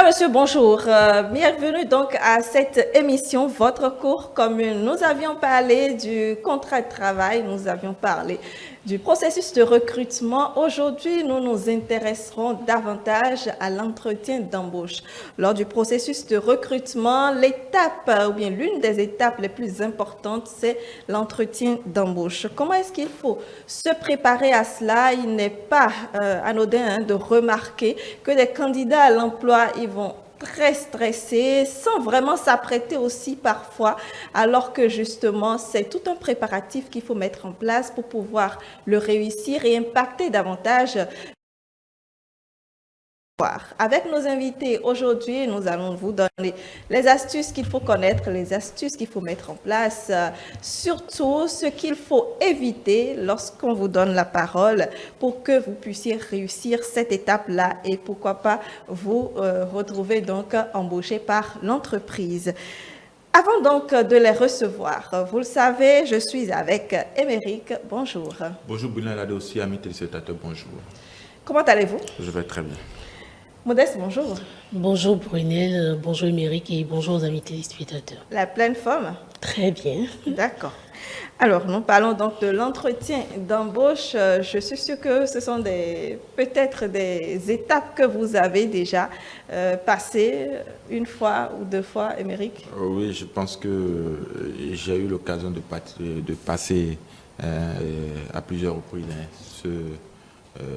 monsieur, bonjour. Bienvenue donc à cette émission, votre cours commune. Nous avions parlé du contrat de travail, nous avions parlé du processus de recrutement. Aujourd'hui, nous nous intéresserons davantage à l'entretien d'embauche. Lors du processus de recrutement, l'étape, ou bien l'une des étapes les plus importantes, c'est l'entretien d'embauche. Comment est-ce qu'il faut se préparer à cela? Il n'est pas anodin de remarquer que des candidats à l'emploi, ils vont très stressés, sans vraiment s'apprêter aussi parfois, alors que justement, c'est tout un préparatif qu'il faut mettre en place pour pouvoir le réussir et impacter davantage. Avec nos invités aujourd'hui, nous allons vous donner les astuces qu'il faut connaître, les astuces qu'il faut mettre en place, surtout ce qu'il faut éviter lorsqu'on vous donne la parole pour que vous puissiez réussir cette étape-là et pourquoi pas vous retrouver donc embauché par l'entreprise. Avant donc de les recevoir, vous le savez, je suis avec Émeric. Bonjour. Bonjour Boulin Lade aussi, amis téléspectateurs, bonjour. Comment allez-vous? Je vais très bien. Modeste, bonjour. Bonjour Brunel, bonjour Émeric et bonjour aux amis téléspectateurs. La pleine forme? Très bien. D'accord. Alors, nous parlons donc de l'entretien d'embauche. Je suis sûre que ce sont peut-être des étapes que vous avez déjà passées une fois ou deux fois, Émeric. Oui, je pense que j'ai eu l'occasion de passer à plusieurs reprises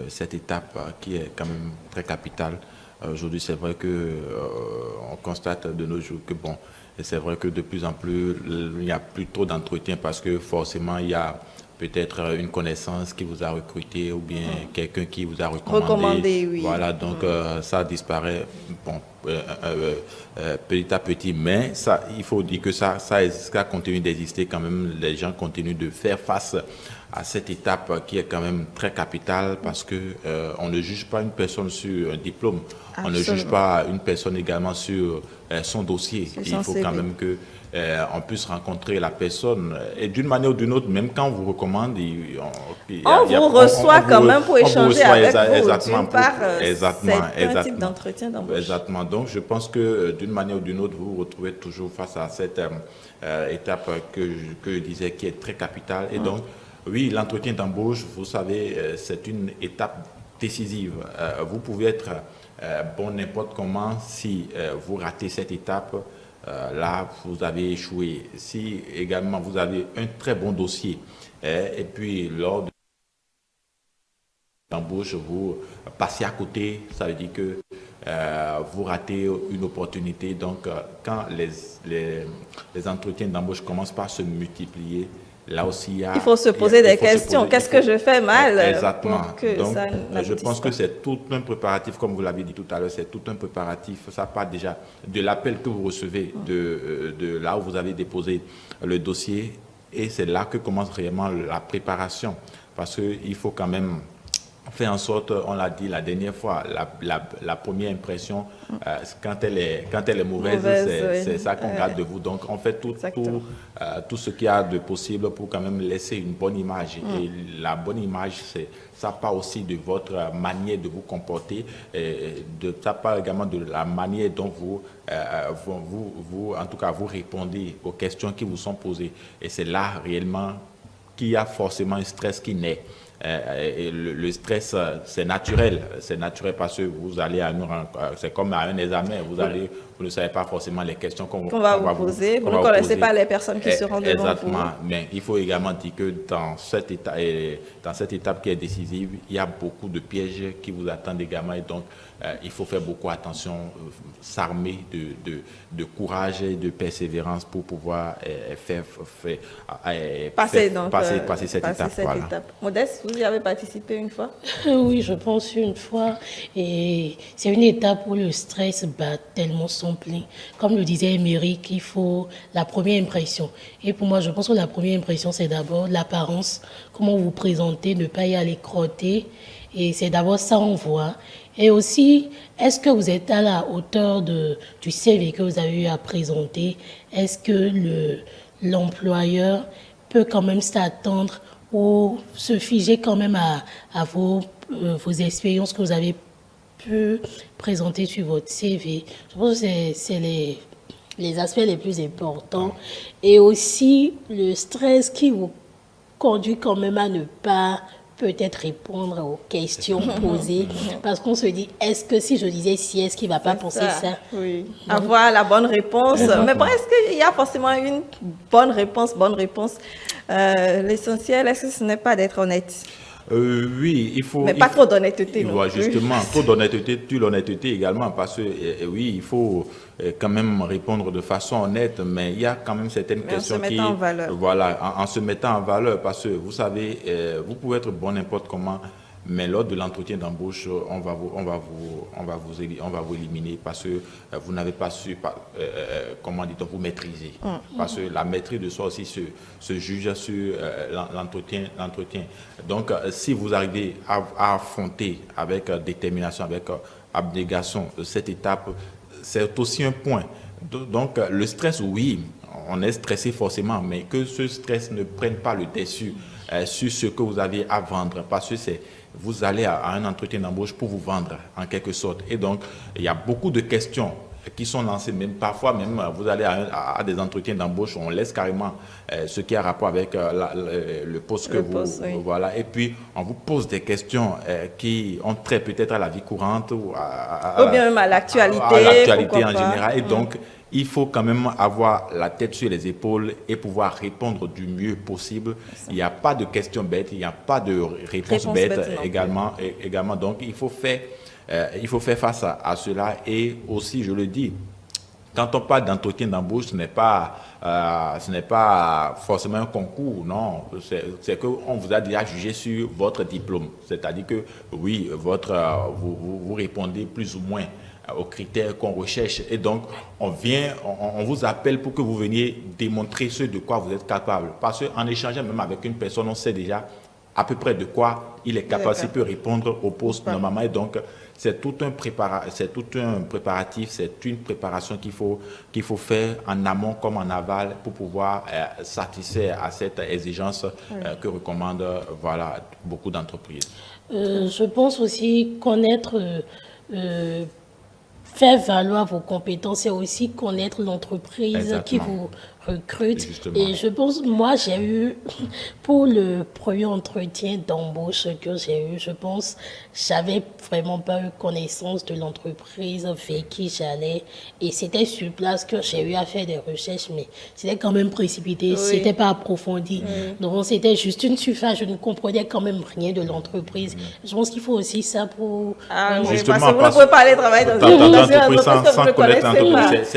cette étape qui est quand même très capitale. Aujourd'hui, c'est vrai que on constate de nos jours que bon, c'est vrai que de plus en plus, il n'y a plus trop d'entretien parce que forcément, il y a peut-être une connaissance qui vous a recruté ou bien quelqu'un qui vous a recommandé. Oui. Voilà, donc ça disparaît petit à petit, mais ça, il faut dire que ça continue d'exister quand même. Les gens continuent de faire face à cette étape qui est quand même très capitale parce que on ne juge pas une personne sur un diplôme, absolument. On ne juge pas une personne également sur son dossier. Il faut quand même que on puisse rencontrer la personne et d'une manière ou d'une autre, même quand on vous recommande, on vous reçoit quand même pour échanger avec vous. Exactement, c'est un type d'entretien d'embauche. Exactement. Donc, je pense que d'une manière ou d'une autre, vous vous retrouvez toujours face à cette étape que je disais qui est très capitale. Et donc, oui, l'entretien d'embauche, vous savez, c'est une étape décisive. Vous pouvez être bon n'importe comment. Si vous ratez cette étape, là, vous avez échoué. Si également vous avez un très bon dossier, et puis lors de l'embauche, vous passez à côté, ça veut dire que vous ratez une opportunité. Donc, quand les entretiens d'embauche commencent par se multiplier, là aussi, il faut se poser des questions. Qu'est-ce que je fais mal? Exactement. Donc, je pense que c'est tout un préparatif, comme vous l'avez dit tout à l'heure, c'est tout un préparatif. Ça part déjà de l'appel que vous recevez, de là où vous avez déposé le dossier. Et c'est là que commence réellement la préparation. Parce qu'il faut quand même faire en sorte, on l'a dit la dernière fois, la première impression, quand elle est mauvaise, c'est ça qu'on garde de vous. Donc, on fait tout ce qu'il y a de possible pour quand même laisser une bonne image. Et la bonne image, ça part aussi de votre manière de vous comporter, ça part également de la manière dont vous, en tout cas, vous répondez aux questions qui vous sont posées. Et c'est là réellement qu'il y a forcément un stress qui naît. Et le stress, c'est naturel parce que vous allez c'est comme à un examen, vous ne savez pas forcément les questions qu'on va vous poser, vous ne connaissez pas les personnes qui seront devant vous. Exactement, mais il faut également dire que dans cette étape qui est décisive, il y a beaucoup de pièges qui vous attendent également et donc il faut faire beaucoup attention, s'armer de courage et de persévérance pour pouvoir passer cette étape. Voilà. Modeste, vous y avez participé une fois? Oui, je pense une fois. Et c'est une étape où le stress bat tellement son plein. Comme le disait Émeric, il faut la première impression. Et pour moi, je pense que la première impression, c'est d'abord l'apparence, comment vous présentez, ne pas y aller crotter. Et c'est d'abord ça on voit. Et aussi, est-ce que vous êtes à la hauteur du CV que vous avez eu à présenter? Est-ce que l'employeur peut quand même s'attendre ou se figer quand même à vos expériences que vous avez peut présenter sur votre CV. Je pense que c'est les aspects les plus importants. Et aussi le stress qui vous conduit quand même à ne pas peut-être répondre aux questions posées. Parce qu'on se dit, est-ce que si je disais si, est-ce qu'il ne va pas penser ça? Oui. Avoir la bonne réponse. Mais bon, est-ce qu'il y a forcément une bonne réponse? L'essentiel, est-ce que ce n'est pas d'être honnête? Oui, il faut... Mais pas trop d'honnêteté. Justement, trop d'honnêteté, tue l'honnêteté également, parce que oui, il faut quand même répondre de façon honnête, mais il y a quand même certaines questions qui... En valeur. Voilà, en se mettant en valeur, parce que vous savez, vous pouvez être bon n'importe comment, mais lors de l'entretien d'embauche, on va vous éliminer parce que vous n'avez pas su, comment dit-on, vous maîtriser. Parce que la maîtrise de soi aussi se juge sur l'entretien. Donc, si vous arrivez à affronter avec détermination, avec abnégation cette étape, c'est aussi un point. Donc, le stress, oui, on est stressé forcément, mais que ce stress ne prenne pas le dessus sur ce que vous avez à vendre, parce que vous allez à un entretien d'embauche pour vous vendre, en quelque sorte. Et donc, il y a beaucoup de questions qui sont lancées, même parfois, même vous allez à des entretiens d'embauche, on laisse carrément ce qui a rapport avec le poste oui. Voilà. Et puis, on vous pose des questions qui ont trait peut-être à la vie courante ou bien même à l'actualité. À l'actualité en général. Et donc, il faut quand même avoir la tête sur les épaules et pouvoir répondre du mieux possible. Il n'y a pas de questions bêtes, il n'y a pas de réponses bêtes également. Donc, il faut faire face à cela. Et aussi, je le dis, quand on parle d'entretien d'embauche, ce n'est pas forcément un concours, non. C'est qu'on vous a déjà jugé sur votre diplôme. C'est-à-dire que, oui, vous répondez plus ou moins aux critères qu'on recherche. Et donc, on vous appelle pour que vous veniez démontrer ce de quoi vous êtes capable. Parce qu'en échangeant même avec une personne, on sait déjà à peu près de quoi il est capable, s'il peut répondre au poste normalement. Et donc, c'est tout un préparatif, c'est une préparation qu'il faut faire en amont comme en aval pour pouvoir satisfaire à cette exigence que recommandent beaucoup d'entreprises. Je pense aussi connaître... faire valoir vos compétences et aussi connaître l'entreprise qui vous recrute. Justement. Et je pense, moi, j'ai eu, pour le premier entretien d'embauche que j'ai eu, je pense, j'avais vraiment pas eu connaissance de l'entreprise vers qui j'allais. Et c'était sur place que j'ai eu à faire des recherches, mais c'était quand même précipité, c'était pas approfondi. Donc, c'était juste une surface, je ne comprenais quand même rien de l'entreprise. Je pense qu'il faut aussi ça pour... justement, parce que vous ne pouvez pas aller travailler dans une entreprise sans connaître l'entreprise.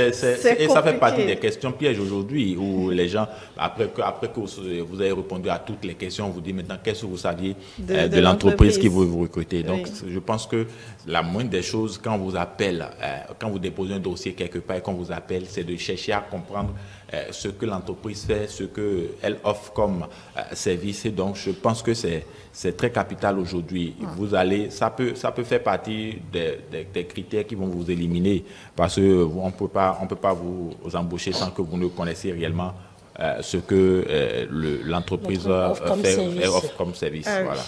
Et ça fait partie des questions pièges aujourd'hui où les gens, après que vous avez répondu à toutes les questions, on vous dit maintenant qu'est-ce que vous saviez de l'entreprise qui veut vous recruter. Donc, je pense que la moindre des choses, quand on vous appelle, quand vous déposez un dossier quelque part et qu'on vous appelle, c'est de chercher à comprendre ce que l'entreprise fait, ce qu'elle offre comme service. Et donc, je pense que c'est très capital aujourd'hui. Ça peut faire partie des critères qui vont vous éliminer parce qu'on ne peut pas vous embaucher sans que vous ne connaissiez réellement ce que l'entreprise offre comme service. Voilà.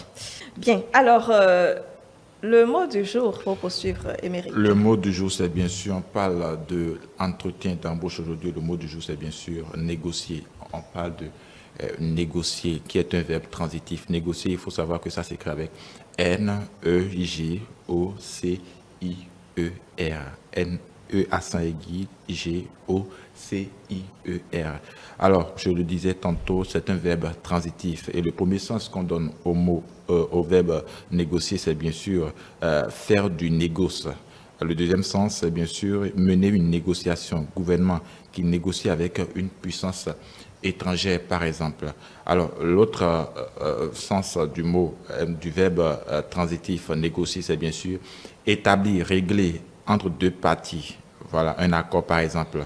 Bien, alors le mot du jour pour poursuivre, Émeric. Le mot du jour, c'est bien sûr, on parle d'entretien d'embauche aujourd'hui. Le mot du jour, c'est bien sûr négocier. On parle de négocier, qui est un verbe transitif. Négocier, il faut savoir que ça s'écrit avec N-E-G-O-C-I-E-R. N-E accent aigu, G-O-C-I-E-R. Alors, je le disais tantôt, c'est un verbe transitif. Et le premier sens qu'on donne au verbe négocier, c'est bien sûr faire du négoce. Le deuxième sens, c'est bien sûr mener une négociation. Gouvernement qui négocie avec une puissance étrangère, par exemple. Alors, l'autre sens du verbe transitif négocier, c'est bien sûr établir, régler entre deux parties. Voilà, un accord, par exemple.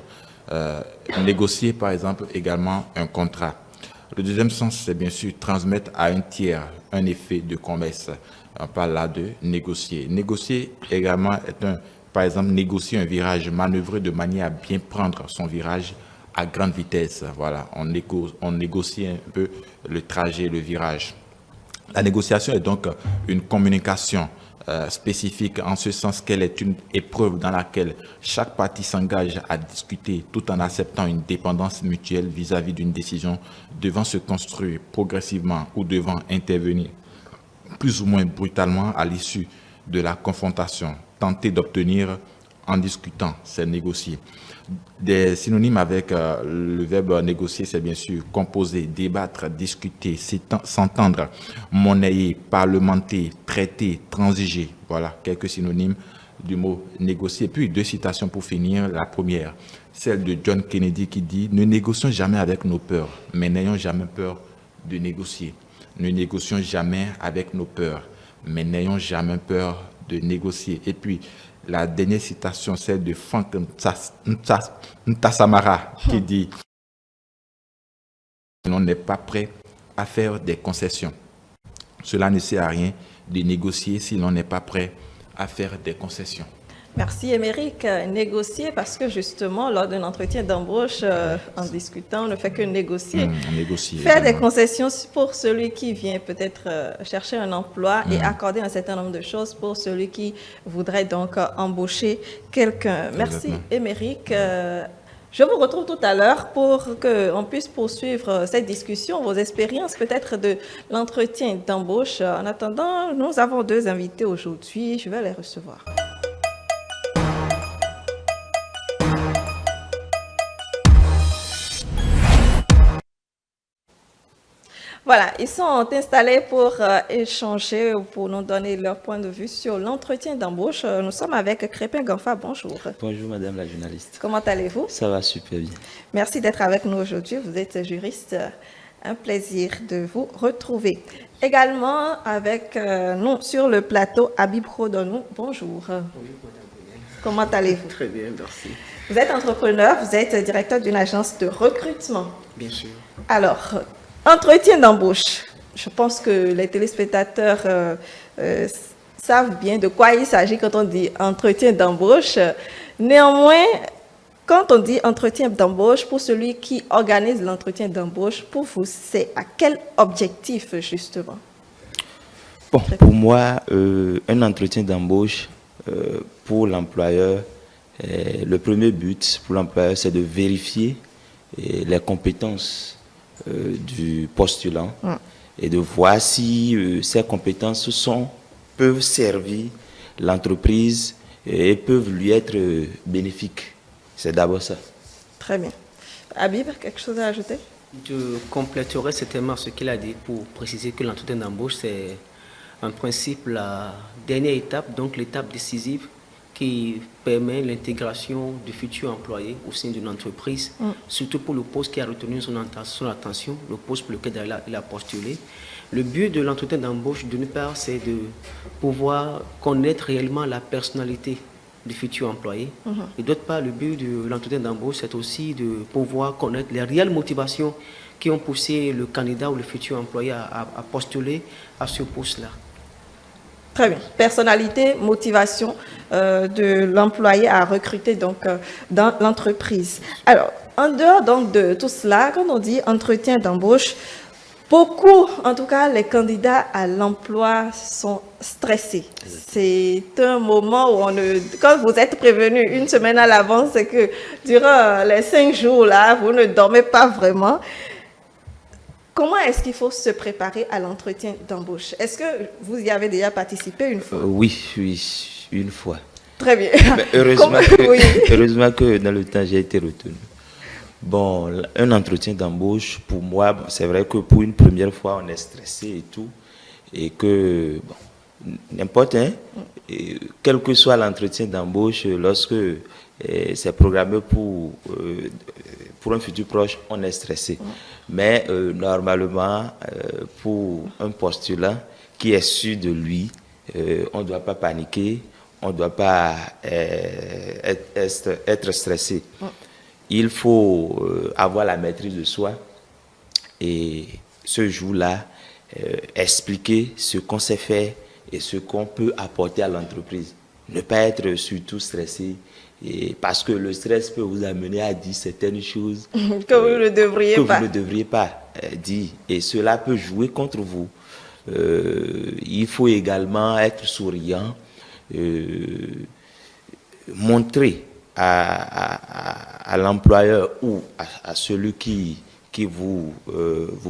Négocier, par exemple, également un contrat. Le deuxième sens, c'est bien sûr transmettre à un tiers un effet de commerce. On parle là de négocier. Négocier également par exemple, négocier un virage, manœuvrer de manière à bien prendre son virage à grande vitesse. Voilà, on négocie un peu le trajet, le virage. La négociation est donc une communication spécifique en ce sens qu'elle est une épreuve dans laquelle chaque partie s'engage à discuter tout en acceptant une dépendance mutuelle vis-à-vis d'une décision devant se construire progressivement ou devant intervenir plus ou moins brutalement à l'issue de la confrontation. Tenter d'obtenir en discutant, c'est négocier. Des synonymes avec le verbe négocier, c'est bien sûr composer, débattre, discuter, s'entendre, monnayer, parlementer, traiter, transiger. Voilà quelques synonymes du mot négocier. Puis 2 citations pour finir. La première, celle de John Kennedy qui dit « Ne négocions jamais avec nos peurs, mais n'ayons jamais peur de négocier. Ne négocions jamais avec nos peurs, mais n'ayons jamais peur de négocier. » Et puis, la dernière citation, celle de Frank Ntassamara qui dit « On n'est pas prêt à faire des concessions. Cela ne sert à rien de négocier si l'on n'est pas prêt à faire des concessions. » Merci Émeric. Négocier parce que justement, lors d'un entretien d'embauche, en discutant, on ne fait que négocier. Faire des concessions pour celui qui vient peut-être chercher un emploi et accorder un certain nombre de choses pour celui qui voudrait donc embaucher quelqu'un. Merci Émeric. Je vous retrouve tout à l'heure pour qu'on puisse poursuivre cette discussion, vos expériences peut-être de l'entretien d'embauche. En attendant, nous avons 2 invités aujourd'hui. Je vais les recevoir. Voilà, ils sont installés pour échanger, pour nous donner leur point de vue sur l'entretien d'embauche. Nous sommes avec Crépin Ganfa, bonjour. Bonjour madame la journaliste. Comment allez-vous? Ça va super bien. Merci d'être avec nous aujourd'hui, vous êtes juriste. Un plaisir de vous retrouver. Également avec nous sur le plateau, Habib Rodonou, bonjour. Bonjour madame. Comment allez-vous? Très bien, merci. Vous êtes entrepreneur, vous êtes directeur d'une agence de recrutement. Bien sûr. Alors, entretien d'embauche. Je pense que les téléspectateurs savent bien de quoi il s'agit quand on dit entretien d'embauche. Néanmoins, quand on dit entretien d'embauche, pour celui qui organise l'entretien d'embauche, pour vous, c'est à quel objectif justement? Bon, pour moi, un entretien d'embauche pour l'employeur, le premier but pour l'employeur, c'est de vérifier les compétences du postulant et de voir si ces compétences peuvent servir l'entreprise et peuvent lui être bénéfiques. C'est d'abord ça. Très bien. Habib, quelque chose à ajouter? Je compléterai certainement ce qu'il a dit pour préciser que l'entretien d'embauche, c'est en principe la dernière étape, donc l'étape décisive qui permet l'intégration du futur employé au sein d'une entreprise, surtout pour le poste qui a retenu son attention, le poste pour lequel il a postulé. Le but de l'entretien d'embauche, d'une part, c'est de pouvoir connaître réellement la personnalité du futur employé. Et d'autre part, le but de l'entretien d'embauche, c'est aussi de pouvoir connaître les réelles motivations qui ont poussé le candidat ou le futur employé à postuler à ce poste-là. Très bien. Personnalité, motivation de l'employé à recruter donc, dans l'entreprise. Alors, en dehors donc, de tout cela, quand on dit entretien d'embauche, beaucoup, en tout cas les candidats à l'emploi sont stressés. C'est un moment où quand vous êtes prévenu une semaine à l'avance, c'est que durant les 5 jours là, vous ne dormez pas vraiment. Comment est-ce qu'il faut se préparer à l'entretien d'embauche? Est-ce que vous y avez déjà participé une fois? Oui, une fois. Très bien. Mais heureusement que dans le temps, j'ai été retenu. Bon, un entretien d'embauche, pour moi, c'est vrai que pour une première fois, on est stressé et tout. Et que, bon, n'importe, quel que soit l'entretien d'embauche, lorsque c'est programmé pour un futur proche, on est stressé. Mais normalement, pour un postulant qui est sûr de lui, on ne doit pas paniquer, on ne doit pas être stressé. Il faut avoir la maîtrise de soi et ce jour-là, expliquer ce qu'on sait faire et ce qu'on peut apporter à l'entreprise. Ne pas être surtout stressé. Et parce que le stress peut vous amener à dire certaines choses que vous ne devriez pas dire. Et cela peut jouer contre vous. il faut également être souriant, montrer à l'employeur ou à celui qui vous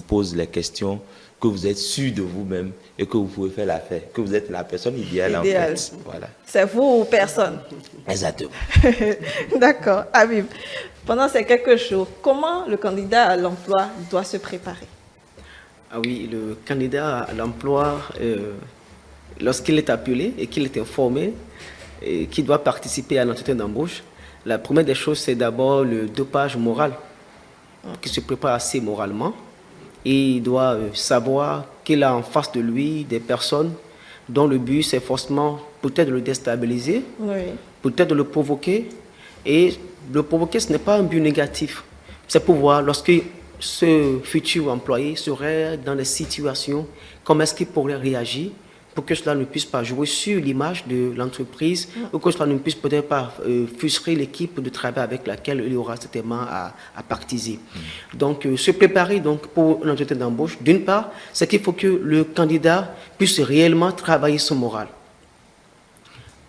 pose les questions que vous êtes sûr de vous-même et que vous pouvez faire l'affaire, que vous êtes la personne idéale. En fait. Voilà. C'est vous ou personne. Exactement. D'accord. Habib, pendant ces quelques jours, comment le candidat à l'emploi doit se préparer? Ah oui, le candidat à l'emploi, lorsqu'il est appelé et qu'il est informé et qu'il doit participer à l'entretien d'embauche, la première des choses, c'est d'abord le dopage moral, qu'il se prépare assez moralement. Et il doit savoir qu'il a en face de lui des personnes dont le but, c'est forcément peut-être de le déstabiliser, peut-être de le provoquer. Et le provoquer, ce n'est pas un but négatif. C'est pour voir, lorsque ce futur employé serait dans des situations, comment est-ce qu'il pourrait réagir pour que cela ne puisse pas jouer sur l'image de l'entreprise ou que cela ne puisse peut-être pas frustrer l'équipe de travail avec laquelle il aura certainement à partiser. Donc, se préparer donc, pour l'entretien d'embauche, d'une part, c'est qu'il faut que le candidat puisse réellement travailler son moral.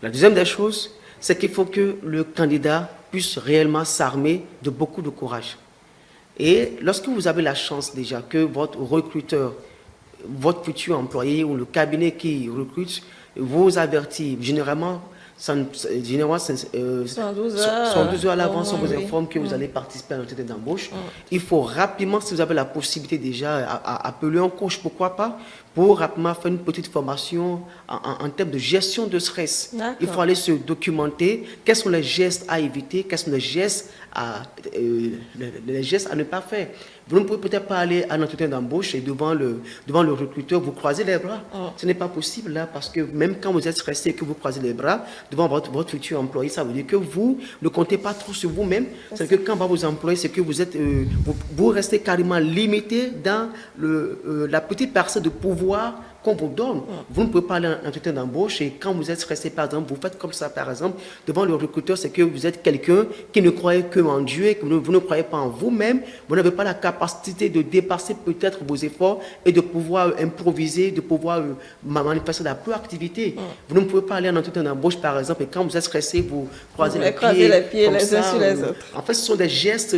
La deuxième des choses, c'est qu'il faut que le candidat puisse réellement s'armer de beaucoup de courage. Et lorsque vous avez la chance déjà que votre recruteur, votre futur employé ou le cabinet qui recrute vous avertit, généralement 112 heures à l'avance, on vous informe que vous allez participer à l'entretien d'embauche. Il faut rapidement, si vous avez la possibilité déjà, appeler un coach, pourquoi pas, pour rapidement faire une petite formation en termes de gestion de stress. Il faut aller se documenter, quels sont les gestes à éviter, quels sont les gestes à ne pas faire. Vous ne pouvez peut-être pas aller à l'entretien d'embauche et devant le recruteur, vous croisez les bras. Ce n'est pas possible là, parce que même quand vous êtes stressé et que vous croisez les bras devant votre futur employé, ça veut dire que vous ne comptez pas trop sur vous-même. C'est que quand on va vous employer, c'est que vous êtes, vous restez carrément limité dans la petite parcelle de pouvoir qu'on vous donne. Vous ne pouvez pas aller à l'entretien d'embauche et quand vous êtes stressé, par exemple, vous faites comme ça, par exemple, devant le recruteur, c'est que vous êtes quelqu'un qui ne croyait que en Dieu et que vous ne croyez pas en vous-même. Vous n'avez pas la capacité de dépasser peut-être vos efforts et de pouvoir improviser, de pouvoir manifester la proactivité. Vous ne pouvez pas aller à l'entretien d'embauche, par exemple, et quand vous êtes stressé, vous croisez les pieds les uns sur les autres. En fait, ce sont des gestes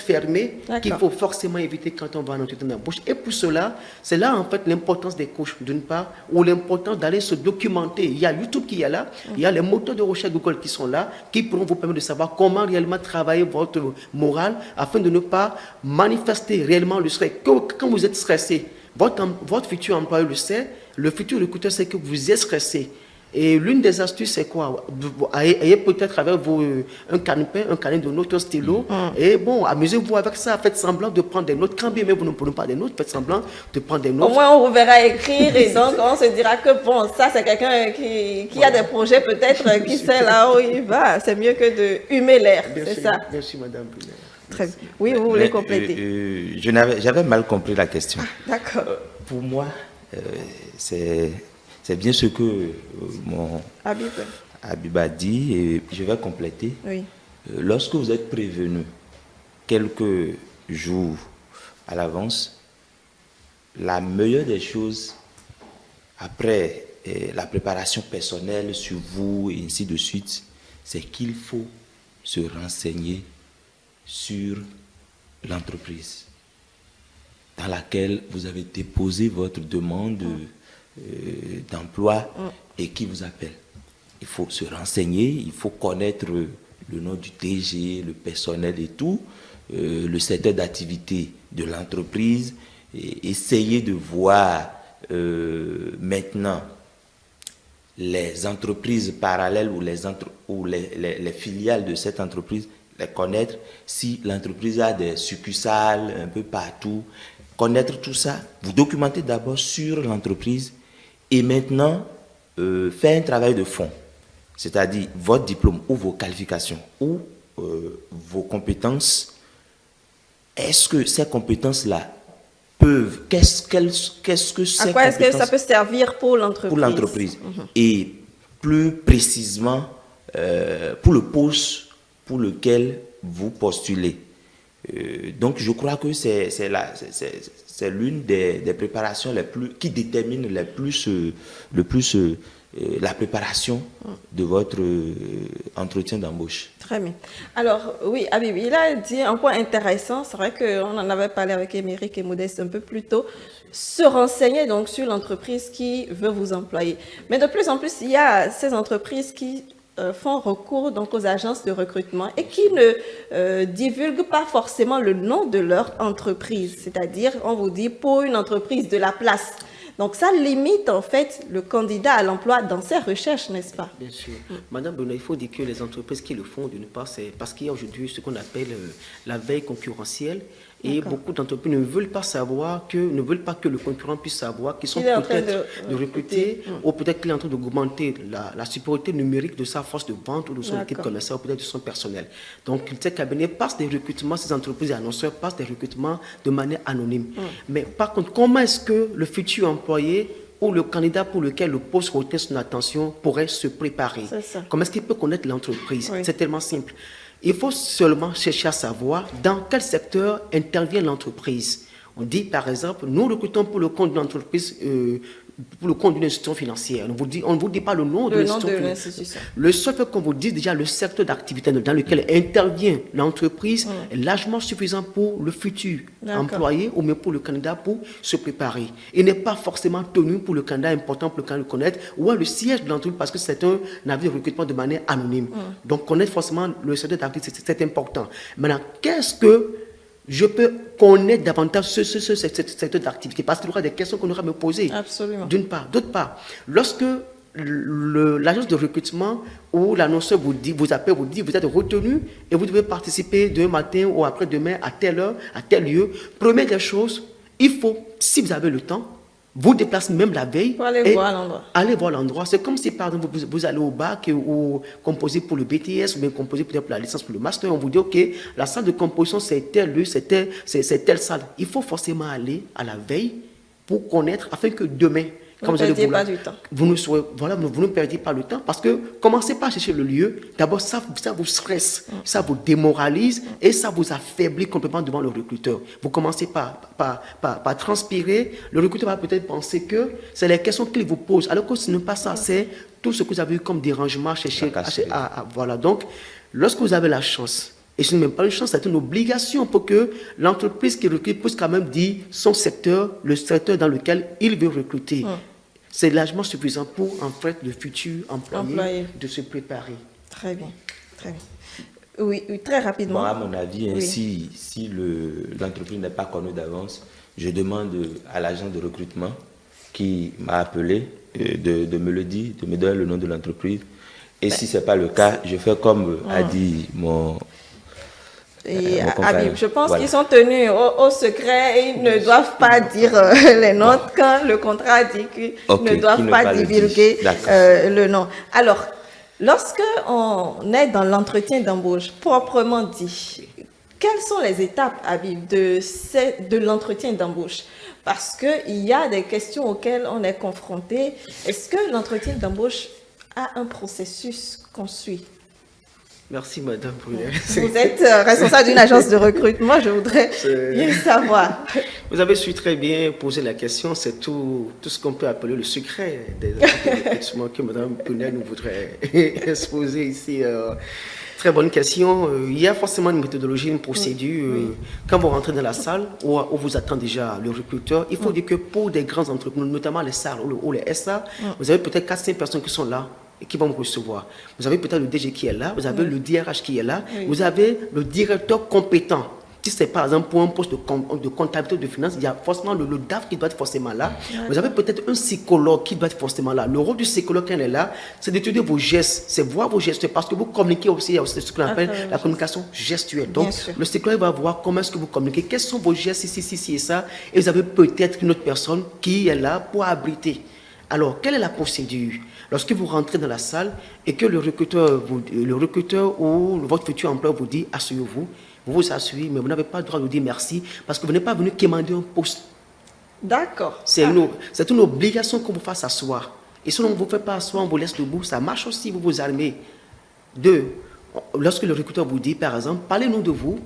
fermés qu'il faut forcément éviter quand on va à l'entretien d'embauche. Et pour cela, c'est là, en fait, l'importance des coachs, d'une part, ou l'importance d'aller se documenter. Il y a YouTube qui est là, il y a les moteurs de recherche Google qui sont là, qui pourront vous permettre de savoir comment réellement travailler votre morale afin de ne pas manifester réellement le stress. Quand vous êtes stressé, votre futur employeur le sait, le futur recruteur sait que vous êtes stressé. Et l'une des astuces, c'est quoi? Ayez peut-être avec vous un calepin de notes, un stylo. Et bon, amusez-vous avec ça. Faites semblant de prendre des notes. Quand bien même vous ne prenez pas des notes, faites semblant de prendre des notes. Au moins, on vous verra écrire et donc on se dira que bon, ça c'est quelqu'un qui a des projets peut-être, qui sait là où il va. C'est mieux que de humer l'air, c'est ça? Bien sûr, Madame Brunner. Très bien. Oui, vous voulez compléter? J'avais mal compris la question. D'accord. Pour moi, c'est bien ce que mon Habib a dit et je vais compléter. Oui. Lorsque vous êtes prévenu quelques jours à l'avance, la meilleure des choses, après la préparation personnelle sur vous et ainsi de suite, c'est qu'il faut se renseigner sur l'entreprise dans laquelle vous avez déposé votre demande d'emploi et qui vous appelle. Il faut se renseigner, il faut connaître le nom du DG, le personnel et tout, le secteur d'activité de l'entreprise, et essayer de voir maintenant les entreprises parallèles ou les filiales de cette entreprise, les connaître, si l'entreprise a des succursales un peu partout, connaître tout ça, vous documentez d'abord sur l'entreprise et maintenant faire un travail de fond, c'est-à-dire votre diplôme ou vos qualifications ou vos compétences. Est-ce que ces compétences-là peuvent, qu'est-ce que ces à quoi est-ce que ça peut servir pour l'entreprise? Pour l'entreprise. Et plus précisément, pour le poste pour lequel vous postulez. Donc, je crois que c'est l'une des préparations qui détermine le plus la préparation de votre entretien d'embauche. Très bien. Alors, oui, Habib, il a dit un point intéressant. C'est vrai qu'on en avait parlé avec Émeric et Modeste un peu plus tôt. Se renseigner donc sur l'entreprise qui veut vous employer. Mais de plus en plus, il y a ces entreprises qui font recours donc aux agences de recrutement et qui ne divulguent pas forcément le nom de leur entreprise. C'est-à-dire, on vous dit pour une entreprise de la place. Donc ça limite en fait le candidat à l'emploi dans ses recherches, n'est-ce pas? Bien sûr. Madame Brunet, il faut dire que les entreprises qui le font, d'une part, c'est parce qu'il y a aujourd'hui ce qu'on appelle la veille concurrentielle. Et beaucoup d'entreprises ne veulent pas que le concurrent puisse savoir qu'ils sont peut-être de recruter ou peut-être qu'il est en train d'augmenter la supériorité numérique de sa force de vente ou de son équipe commerciale ou peut-être de son personnel. Donc, ces cabinets passent des recrutements, ces entreprises et annonceurs passent des recrutements de manière anonyme. Mais par contre, comment est-ce que le futur employé ou le candidat pour lequel le poste retient son attention pourrait se préparer? Comment est-ce qu'il peut connaître l'entreprise? C'est tellement simple. Il faut seulement chercher à savoir dans quel secteur intervient l'entreprise. On dit, par exemple, nous recrutons pour le compte d'une entreprise, pour le compte d'une institution financière. On ne vous dit pas le nom de l'institution. Le seul fait qu'on vous dise déjà le secteur d'activité dans lequel intervient l'entreprise est largement suffisant pour le futur employé ou même pour le candidat pour se préparer. Il n'est pas forcément tenu pour le candidat important pour le candidat de connaître ou le siège de l'entreprise parce que c'est un avis de recrutement de manière anonyme. Donc connaître forcément le secteur d'activité, c'est important. Maintenant, qu'est-ce que je peux connaître davantage ce secteur d'activité parce qu'il y aura des questions qu'on aura à me poser. Absolument. D'une part. D'autre part, lorsque l'agence de recrutement ou l'annonceur vous appelle, vous dit vous êtes retenu et vous devez participer demain matin ou après-demain à telle heure, à tel lieu, première des choses, il faut, si vous avez le temps, vous déplacez même la veille. Pour aller voir l'endroit. Allez voir l'endroit. C'est comme si, par exemple, vous allez au bac ou composer pour le BTS ou bien composer peut-être pour la licence, pour le master. On vous dit, OK, la salle de composition, c'est tel lieu, c'est telle salle. Il faut forcément aller à la veille pour connaître, afin que demain, vous ne perdiez pas du temps. Vous ne perdiez pas le temps parce que commencez pas à chercher le lieu. D'abord, ça vous stresse, ça vous démoralise et ça vous affaiblit complètement devant le recruteur. Vous commencez par transpirer. Le recruteur va peut-être penser que c'est les questions qu'il vous pose. Alors que ce n'est pas ça, c'est tout ce que vous avez eu comme dérangement à chercher. Voilà. Donc, lorsque vous avez la chance, et ce n'est même pas une chance, c'est une obligation pour que l'entreprise qui recrute puisse quand même dire son secteur, le secteur dans lequel il veut recruter. C'est largement suffisant pour, en fait, le futur employé de se préparer. Très bien, très bien. Oui, très rapidement. Bon, à mon avis, si l'entreprise n'est pas connue d'avance, je demande à l'agent de recrutement qui m'a appelé de me le dire, de me donner le nom de l'entreprise. Et si ce n'est pas le cas, je fais comme a dit mon... Et Habib, je pense qu'ils sont tenus au secret et ils ne doivent pas dire les noms quand le contrat dit qu'ils ne doivent pas divulguer le nom. Alors, lorsque on est dans l'entretien d'embauche, proprement dit, quelles sont les étapes, Habib, de l'entretien d'embauche? Parce qu'il y a des questions auxquelles on est confronté. Est-ce que l'entretien d'embauche a un processus qu'on suit? Merci, Madame Brunet. Vous êtes responsable d'une agence de recrutement, je voudrais bien savoir. Vous avez su très bien poser la question, c'est tout ce qu'on peut appeler le secret des agences de recrutement que Madame Brunet nous voudrait exposer ici. Très bonne question. Il y a forcément une méthodologie, une procédure. Quand vous rentrez dans la salle où vous attend déjà le recruteur, il faut dire que pour des grandes entreprises, notamment les salles ou les SA, vous avez peut-être 4-5 personnes qui sont là et qui vont vous recevoir. Vous avez peut-être le DG qui est là, vous avez le DRH qui est là, vous avez le directeur compétent. Si c'est par exemple pour un poste de comptabilité de finance, il y a forcément le DAF qui doit être forcément là. Vous avez peut-être un psychologue qui doit être forcément là. Le rôle du psychologue quand il est là, c'est d'étudier vos gestes, c'est voir vos gestes, parce que vous communiquez aussi, il y a aussi ce qu'on appelle la communication gestuelle. Donc le psychologue va voir comment est-ce que vous communiquez, quels sont vos gestes, ici et ça, et vous avez peut-être une autre personne qui est là pour abriter. Alors, quelle est la procédure? Lorsque vous rentrez dans la salle et que le recruteur ou votre futur employeur vous dit « asseyez-vous », vous vous asseyez, mais vous n'avez pas le droit de dire merci parce que vous n'êtes pas venu quémander un poste. D'accord. C'est une obligation qu'on vous fasse asseoir. Et si on ne vous fait pas asseoir, on vous laisse debout. Ça marche aussi, vous vous armez. Lorsque le recruteur vous dit, par exemple, parlez-nous de vous,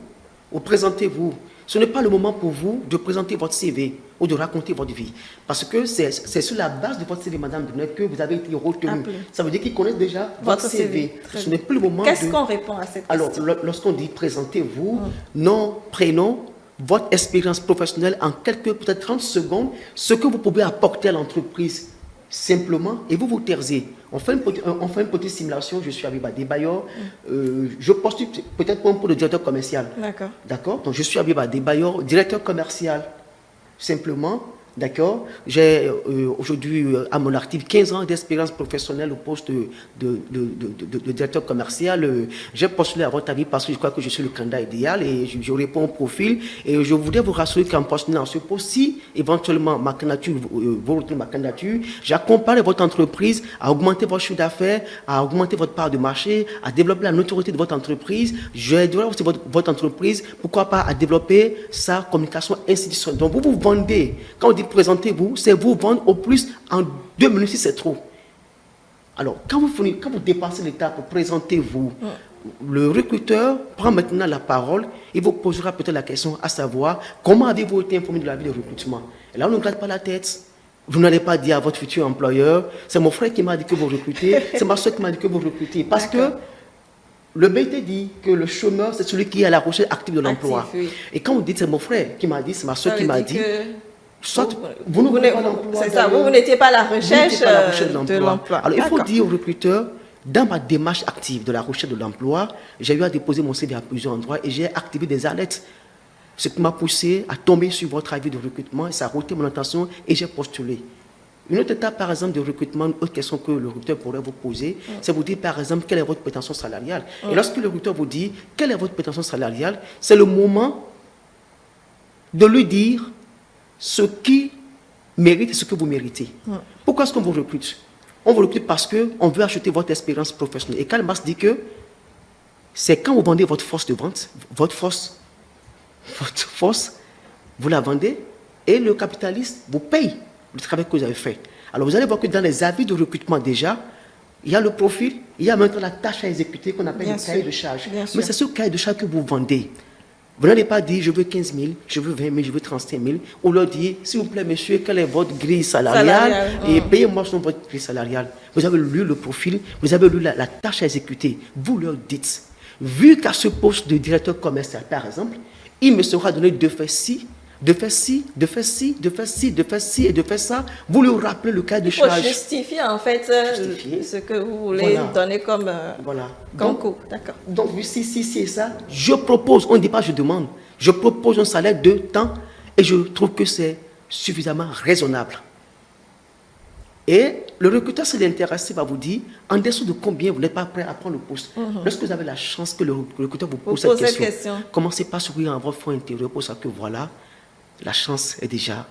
ou présentez-vous. Ce n'est pas le moment pour vous de présenter votre CV ou de raconter votre vie. Parce que c'est sur la base de votre CV, Madame Brunette, que vous avez été retenue. Ça veut dire qu'ils connaissent déjà votre CV. Ce n'est plus le moment. Qu'est-ce qu'on répond à cette question? Alors, lorsqu'on dit présentez-vous, nom, prénom, votre expérience professionnelle en quelques, peut-être 30 secondes, ce que vous pouvez apporter à l'entreprise simplement, et vous vous taisez. On fait une petite simulation. Je suis Abiba Debayor. Je postule peut-être pour le directeur commercial. D'accord. Donc, je suis Abiba Debayor, directeur commercial. Simplement, d'accord. J'ai aujourd'hui à mon actif 15 ans d'expérience professionnelle au poste de directeur commercial. J'ai postulé à votre avis parce que je crois que je suis le candidat idéal et je réponds au profil. Et je voudrais vous rassurer qu'en postulant à ce poste, si éventuellement ma candidature, vous retenez ma candidature, j'accompagne votre entreprise à augmenter votre chiffre d'affaires, à augmenter votre part de marché, à développer la notoriété de votre entreprise. J'aiderai aussi votre entreprise, pourquoi pas, à développer sa communication institutionnelle. Donc vous vous vendez. Quand on dit présentez-vous, c'est vous vendre au plus en 2 minutes si c'est trop. Alors, quand vous dépassez l'étape, présentez-vous. Le recruteur prend maintenant la parole et vous posera peut-être la question à savoir comment avez-vous été informé de la vie de recrutement. Et là, on ne gratte pas la tête. Vous n'allez pas dire à votre futur employeur, c'est mon frère qui m'a dit que vous recrutez, c'est ma soeur qui m'a dit que vous recrutez. Parce que le BT dit que le chômeur, c'est celui qui est à la recherche active de l'emploi. Oui. Et quand vous dites c'est mon frère qui m'a dit, c'est ma soeur qui m'a dit, soit vous n'étiez pas à la recherche de l'emploi. Alors il faut dire au recruteur, dans ma démarche active de la recherche de l'emploi, j'ai eu à déposer mon CV à plusieurs endroits et j'ai activé des alertes. Ce qui m'a poussé à tomber sur votre avis de recrutement et ça a retenu mon attention et j'ai postulé. Une autre étape, par exemple, de recrutement, une autre question que le recruteur pourrait vous poser, c'est vous dire, par exemple, quelle est votre prétention salariale. Et lorsque le recruteur vous dit, quelle est votre prétention salariale, c'est le moment de lui dire ce qui mérite et ce que vous méritez. Pourquoi est-ce qu'on vous recrute? On vous recrute parce qu'on veut acheter votre expérience professionnelle. Et Karl Marx dit que c'est quand vous vendez votre force de vente, votre force, vous la vendez et le capitaliste vous paye le travail que vous avez fait. Alors vous allez voir que dans les avis de recrutement déjà, il y a le profil, il y a maintenant la tâche à exécuter qu'on appelle le cahier de charge. Mais c'est ce cahier de charge que vous vendez. Vous n'allez pas dire je veux 15 000, je veux 20 000, je veux 35 000. Ou leur dire s'il vous plaît monsieur, quelle est votre grille salariale et payez-moi sur votre grille salariale. Vous avez lu le profil, vous avez lu la tâche à exécuter. Vous leur dites, vu qu'à ce poste de directeur commercial par exemple, il me sera donné de faire ci, de faire ci, de faire ci, de faire ci, de faire ci et de faire ça. Vous lui rappelez le cas de charge. Il faut justifier en fait ce que vous voulez donner comme coup. D'accord. Donc, si et ça, je propose, on ne dit pas je demande, je propose un salaire de temps et je trouve que c'est suffisamment raisonnable. Et le recruteur, s'il est intéressé, va vous dire en dessous de combien vous n'êtes pas prêt à prendre le poste. Lorsque vous avez la chance que le recruteur vous pose cette question, commencez pas à sourire en votre fond intérieur pour ça que voilà, la chance est déjà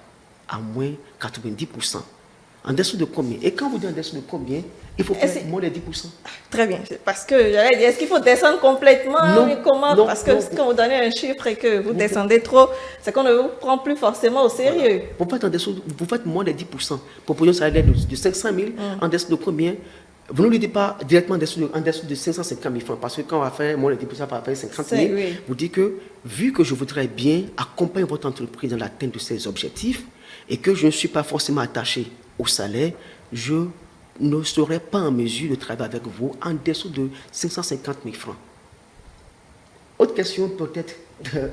à moins 90%. En dessous de combien? Et quand vous dites en dessous de combien, il faut faire moins de 10%. Très bien. Parce que j'allais dire, est-ce qu'il faut descendre complètement? Non, comment? Non, parce que quand vous donnez un chiffre et que vous descendez trop, c'est qu'on ne vous prend plus forcément au sérieux. Vous faites en dessous, vous faites moins de 10%. Proposition salaire de 500 000, en dessous de combien? Vous ne lui dites pas directement en dessous de 550 000 francs, parce que quand on va faire moins de 10%, on va faire 50 000. Vous dites que, vu que je voudrais bien accompagner votre entreprise dans l'atteinte de ses objectifs, et que je ne suis pas forcément attaché au salaire, je ne serai pas en mesure de travailler avec vous en dessous de 550 000 francs. Autre question peut-être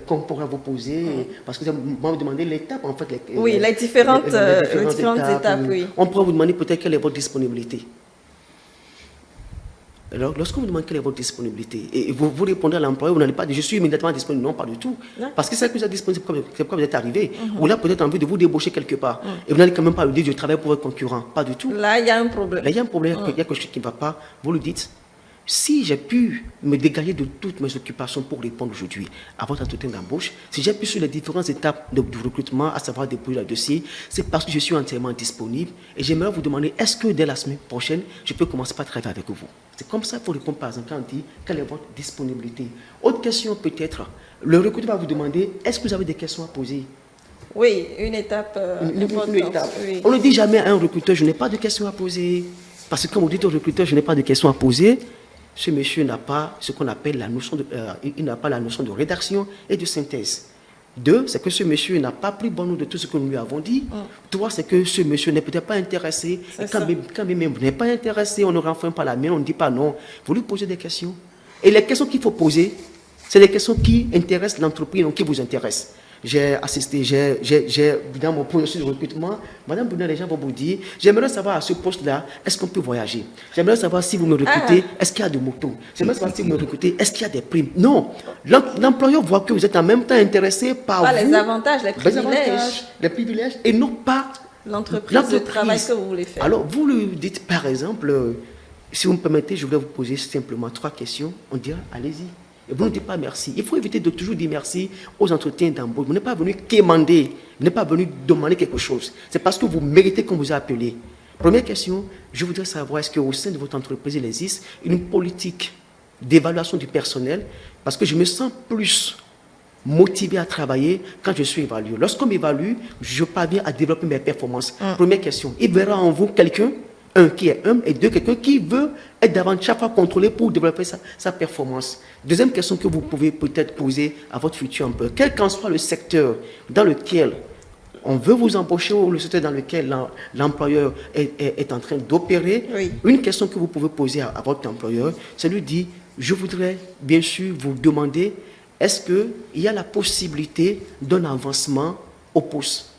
qu'on pourrait vous poser, parce que vous m'avez demandé l'étape en fait. Les différentes étapes. Oui. On pourrait vous demander peut-être quelle est votre disponibilité. Alors, lorsqu'on vous demande quelle est votre disponibilité, et vous répondez à l'employeur, vous n'allez pas dire je suis immédiatement disponible. Non, pas du tout. Parce que c'est que vous êtes disponible, c'est pourquoi vous êtes arrivé. Ou là, peut-être envie de vous débaucher quelque part. Et vous n'allez quand même pas lui dire je travaille pour votre concurrent. Pas du tout. Là, il y a un problème. Là, il y a un problème, il y a quelque chose qui ne va pas. Vous lui dites, si j'ai pu me dégager de toutes mes occupations pour répondre aujourd'hui à votre entretien d'embauche, si j'ai pu sur les différentes étapes du recrutement, à savoir déposer le dossier, c'est parce que je suis entièrement disponible et j'aimerais vous demander, est-ce que dès la semaine prochaine, je peux commencer par travailler avec vous? C'est comme ça qu'il faut répondre par exemple quand on dit quelle est votre disponibilité. Autre question peut-être, le recruteur va vous demander, est-ce que vous avez des questions à poser? Oui, une étape. Une étape. Oui. On ne dit jamais à un recruteur, je n'ai pas de questions à poser. Parce que quand vous dites au recruteur, je n'ai pas de questions à poser, ce monsieur n'a pas ce qu'on appelle la notion de, il n'a pas la notion de rédaction et de synthèse. 2, c'est que ce monsieur n'a pas pris bonne note de tout ce que nous lui avons dit. 3, c'est que ce monsieur n'est peut-être pas intéressé. Et quand même n'est pas intéressé, on ne renferme pas la main, on ne dit pas non. Vous lui posez des questions. Et les questions qu'il faut poser, c'est les questions qui intéressent l'entreprise, donc qui vous intéressent. J'ai assisté, dans mon processus de recrutement, Madame Brunel, les gens vont vous dire, j'aimerais savoir à ce poste-là, est-ce qu'on peut voyager? J'aimerais savoir si vous me recrutez, est-ce qu'il y a de motos? J'aimerais savoir si vous me recrutez, est-ce qu'il y a des primes? Non, l'employeur voit que vous êtes en même temps intéressé par les avantages, les privilèges, et non pas l'entreprise de travail que vous voulez faire. Alors, vous lui dites, par exemple, si vous me permettez, je voulais vous poser simplement 3 questions. On dira, allez-y. Et vous ne dites pas merci. Il faut éviter de toujours dire merci aux entretiens d'embauche. Vous n'êtes pas venu quémander, vous n'êtes pas venu demander quelque chose. C'est parce que vous méritez qu'on vous a appelé. Première question, je voudrais savoir, est-ce qu'au sein de votre entreprise, il existe une politique d'évaluation du personnel? Parce que je me sens plus motivé à travailler quand je suis évalué. Lorsqu'on m'évalue, je parviens à développer mes performances. Première question, il verra en vous quelqu'un, un qui est homme, et 2, quelqu'un qui veut être davantage chaque fois contrôlé pour développer sa performance. Deuxième question que vous pouvez peut-être poser à votre futur employeur, quel qu'en soit le secteur dans lequel on veut vous embaucher ou le secteur dans lequel l'employeur est en train d'opérer, une question que vous pouvez poser à votre employeur, c'est lui dire, je voudrais bien sûr vous demander, est-ce qu'il y a la possibilité d'un avancement au poste?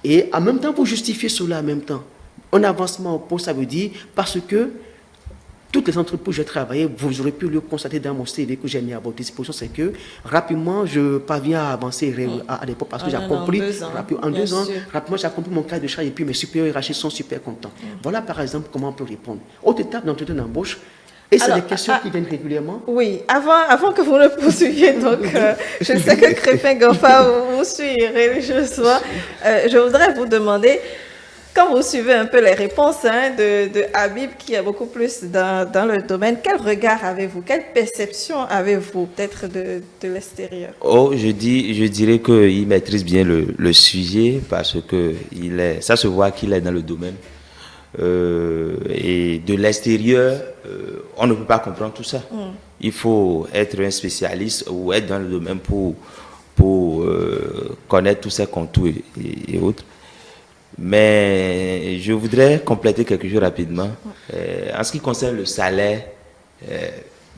Et en même temps, vous justifiez cela en même temps. Un avancement au poste, ça veut dire, parce que toutes les entreprises où j'ai travaillé, vous aurez pu le constater dans mon CV que j'ai mis à votre disposition, c'est que rapidement, je parviens à avancer à l'époque parce que j'ai accompli, en 2 ans, rapidement, j'ai accompli mon cas de charge et puis mes supérieurs hiérarchiques sont super contents. Voilà par exemple comment on peut répondre. Autre étape d'entretien d'embauche, et c'est des questions qui viennent régulièrement. Oui, avant que vous ne poursuiviez, donc je sais que Crépin Gofa vous suit religieusement. Je voudrais vous demander, quand vous suivez un peu les réponses de Habib, qui est beaucoup plus dans le domaine, quel regard avez-vous, quelle perception avez-vous peut-être de l'extérieur? Je dirais qu'il maîtrise bien le sujet parce que ça se voit qu'il est dans le domaine. Et de l'extérieur, on ne peut pas comprendre tout ça. Il faut être un spécialiste ou être dans le domaine pour connaître tous ces contours et autres. Mais je voudrais compléter quelque chose rapidement. En ce qui concerne le salaire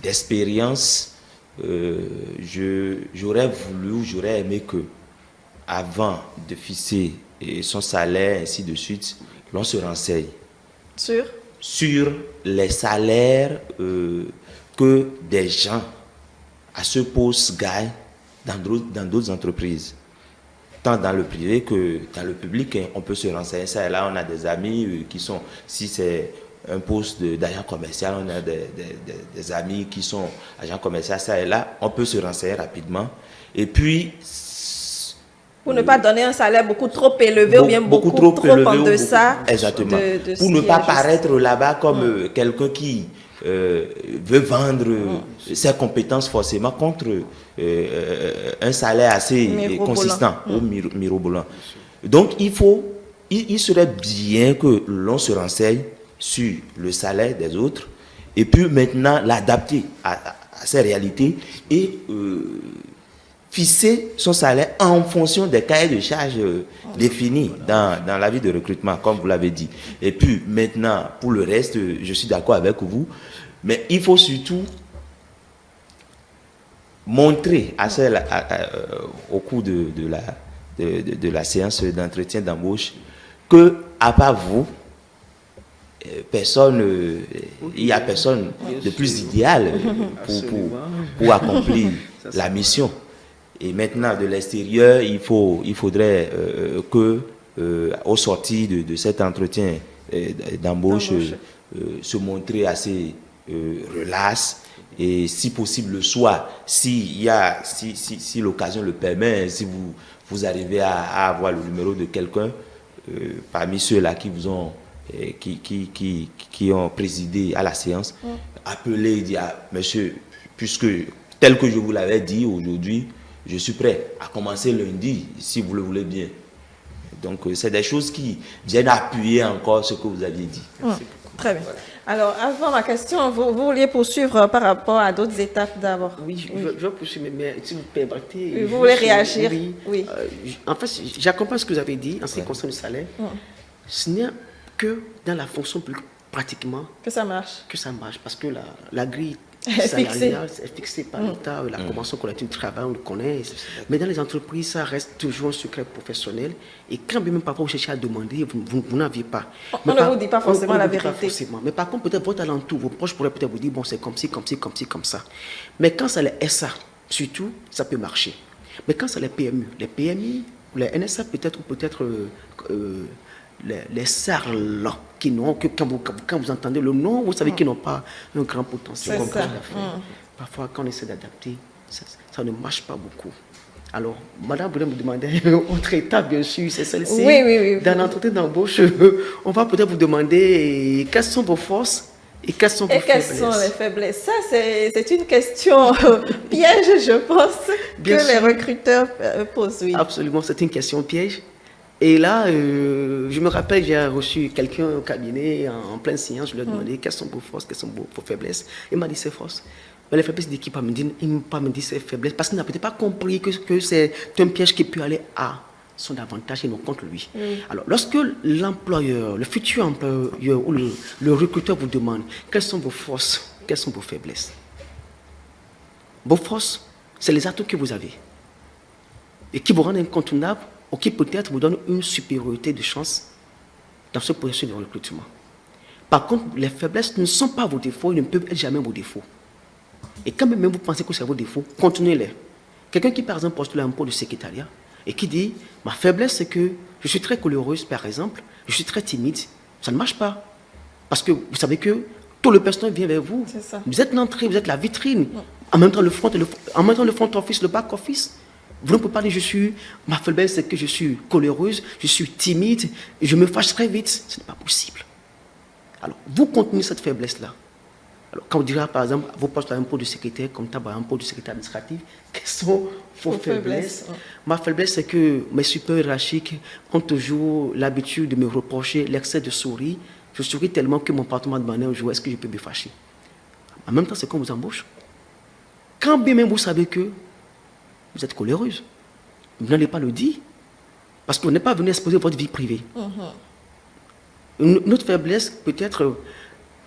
d'expérience, j'aurais aimé que, avant de fixer son salaire, ainsi de suite, l'on se renseigne sur les salaires que des gens à ce poste gagnent dans d'autres entreprises. Tant dans le privé que dans le public, on peut se renseigner. Ça et là, on a des amis qui sont, si c'est un poste d'agent commercial, on a des amis qui sont agents commerciaux, ça et là, on peut se renseigner rapidement. Et puis, pour ne pas donner un salaire beaucoup trop élevé ou bien beaucoup trop en deçà. Exactement. Pour ne pas paraître là-bas comme quelqu'un qui veut vendre ses compétences forcément contre un salaire assez consistant ou mirobolant. Donc, il serait bien que l'on se renseigne sur le salaire des autres et puis maintenant l'adapter à ces réalités et fixer son salaire en fonction des cahiers de charges définis dans la vie de recrutement, comme vous l'avez dit. Et puis maintenant, pour le reste, je suis d'accord avec vous, mais il faut surtout montrer au cours de la séance d'entretien d'embauche que, à part vous, il n'y a personne de plus idéal pour accomplir la mission. Et maintenant, de l'extérieur, il faudrait que, au sortir de cet entretien d'embauche, se montrer assez relax et, si possible, le soir, si l'occasion le permet, si vous arrivez à avoir le numéro de quelqu'un parmi ceux-là qui vous ont qui ont présidé à la séance, appelez et dire, monsieur, puisque tel que je vous l'avais dit aujourd'hui, je suis prêt à commencer lundi, si vous le voulez bien. Donc, c'est des choses qui viennent appuyer encore ce que vous aviez dit. Très bien. Alors, avant ma question, vous vouliez poursuivre par rapport à d'autres étapes d'abord? Oui, je vais poursuivre, mais si vous permettez... Vous voulez réagir? Oui. En fait, j'accompagne ce que vous avez dit en ce qui concerne le salaire. Ce n'est que dans la fonction publique, pratiquement... Que ça marche. Que ça marche, parce que la grille salariale est fixée par l'État, la convention collective du travail, on le connaît. Mais dans les entreprises, ça reste toujours un secret professionnel. Et quand même parfois vous cherchez à demander, vous n'aviez pas. On ne vous dit pas forcément la vérité. Pas forcément. Mais par contre, peut-être votre alentour, vos proches pourraient peut-être vous dire, bon, c'est comme ci, comme ci, comme ci, comme ça. Mais quand c'est les SA, surtout, ça peut marcher. Mais quand c'est les PMI, les NSA peut-être, ou peut-être les SARL, qui n'ont que quand vous entendez le nom, vous savez qu'ils n'ont pas un grand potentiel. Parfois, quand on essaie d'adapter, ça ne marche pas beaucoup. Alors, madame voulait me demander autre étape, bien sûr, c'est celle-ci. Oui. Dans l'entretien d'embauche, on va peut-être vous demander quelles sont vos forces et quelles sont vos faiblesses. Quelles sont les faiblesses? Ça, c'est une question piège, je pense, que les recruteurs posent. Oui. Absolument, c'est une question piège. Et là, je me rappelle, j'ai reçu quelqu'un au cabinet en pleine séance, je lui ai demandé quelles sont vos forces, quelles sont vos faiblesses. Il m'a dit ses forces. Mais les faiblesses, il ne m'a pas dit ses faiblesses parce qu'il n'a peut-être pas compris que c'est un piège qui peut aller à son avantage et non contre lui. Alors, lorsque l'employeur, le futur employeur ou le recruteur vous demande quelles sont vos forces, quelles sont vos faiblesses, vos forces, c'est les atouts que vous avez et qui vous rendent incontournables ou qui peut-être vous donnent une supériorité de chance dans ce processus de recrutement. Par contre, les faiblesses ne sont pas vos défauts, ils ne peuvent être jamais vos défauts. Et quand même vous pensez que c'est vos défauts, continuez-les. Quelqu'un qui, par exemple, postule un poste de secrétariat et qui dit « Ma faiblesse, c'est que je suis très coléreuse, par exemple, je suis très timide. » Ça ne marche pas. Parce que vous savez que tout le personnel vient vers vous. Vous êtes l'entrée, vous êtes la vitrine. En même temps, le front office, le back office. Vous ne pouvez pas dire ma faiblesse, c'est que je suis coléreuse, je suis timide, et je me fâche très vite. Ce n'est pas possible. Alors, vous continuez cette faiblesse-là. Alors, quand on dira, par exemple, vos postes à un poste de secrétaire, comme un poste de secrétaire administratif, quelles sont vos faiblesses? Ma faiblesse, c'est que mes supérieurs hiérarchiques ont toujours l'habitude de me reprocher l'excès de souris. Je souris tellement que mon patron demande un jour, est-ce que je peux me fâcher? En même temps, c'est qu'on vous embauche. Quand bien même vous savez que vous êtes coléreuse, vous n'allez pas le dire, parce que vous n'êtes pas venu exposer votre vie privée. Une autre faiblesse, peut-être,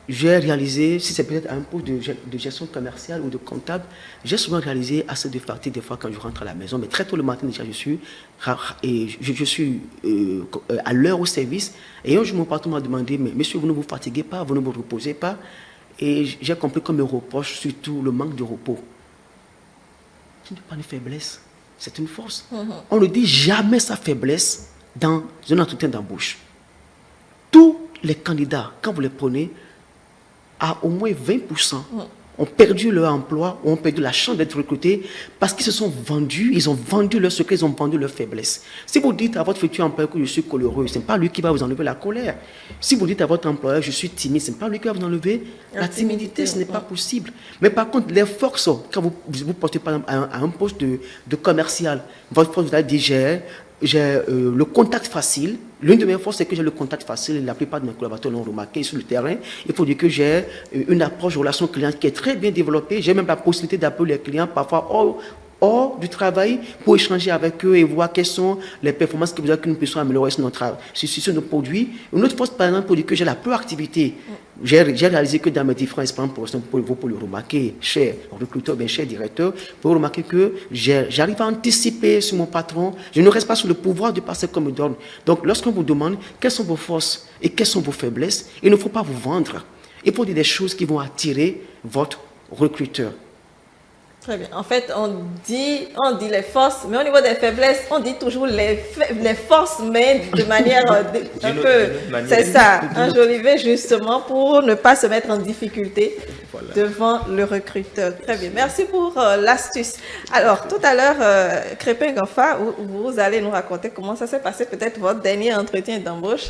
j'ai réalisé, si c'est peut-être un poste de gestion commerciale ou de comptable, j'ai souvent réalisé assez de fatigue des fois quand je rentre à la maison, mais très tôt le matin déjà, je suis à l'heure au service, et un jour mon patron m'a demandé, mais monsieur, vous ne vous fatiguez pas, vous ne vous reposez pas, et j'ai compris qu'on me reproche surtout le manque de repos. Ce n'est pas une faiblesse, c'est une force. On ne dit jamais sa faiblesse dans un entretien d'embauche. Tous les candidats, quand vous les prenez, à au moins 20% ont perdu leur emploi ou ont perdu la chance d'être recrutés parce qu'ils se sont vendus, ils ont vendu leur secret, ils ont vendu leur faiblesse. Si vous dites à votre futur employeur que je suis coléreux, ce n'est pas lui qui va vous enlever la colère. Si vous dites à votre employeur je suis timide, ce n'est pas lui qui va vous enlever la timidité, ce n'est pas possible. Mais par contre, les forces, quand vous postez par exemple à un poste de commercial, votre force vous allez dire j'ai le contact facile. L'une de mes forces, c'est que j'ai le contact facile. La plupart de mes collaborateurs l'ont remarqué sur le terrain. Il faut dire que j'ai une approche de relation client qui est très bien développée. J'ai même la possibilité d'appeler les clients parfois hors du travail pour échanger avec eux et voir quelles sont les performances que nous puissions améliorer sur nos produits. Une autre force, par exemple, pour dire que j'ai la proactivité. J'ai réalisé que dans mes différents expériences, pour le remarquer, cher recruteur, bien cher directeur, pour remarquer que j'arrive à anticiper sur mon patron. Je ne reste pas sur le pouvoir de passer comme me donne. Donc, lorsqu'on vous demande quelles sont vos forces et quelles sont vos faiblesses, il ne faut pas vous vendre. Il faut dire des choses qui vont attirer votre recruteur. Très bien. En fait, on dit les forces, mais au niveau des faiblesses, on dit toujours les forces, mais de manière un peu... C'est ça, enjolivé justement pour ne pas se mettre en difficulté devant le recruteur. Très bien. Merci pour l'astuce. Alors, tout à l'heure, Crépin Gafa, vous allez nous raconter comment ça s'est passé, peut-être votre dernier entretien d'embauche,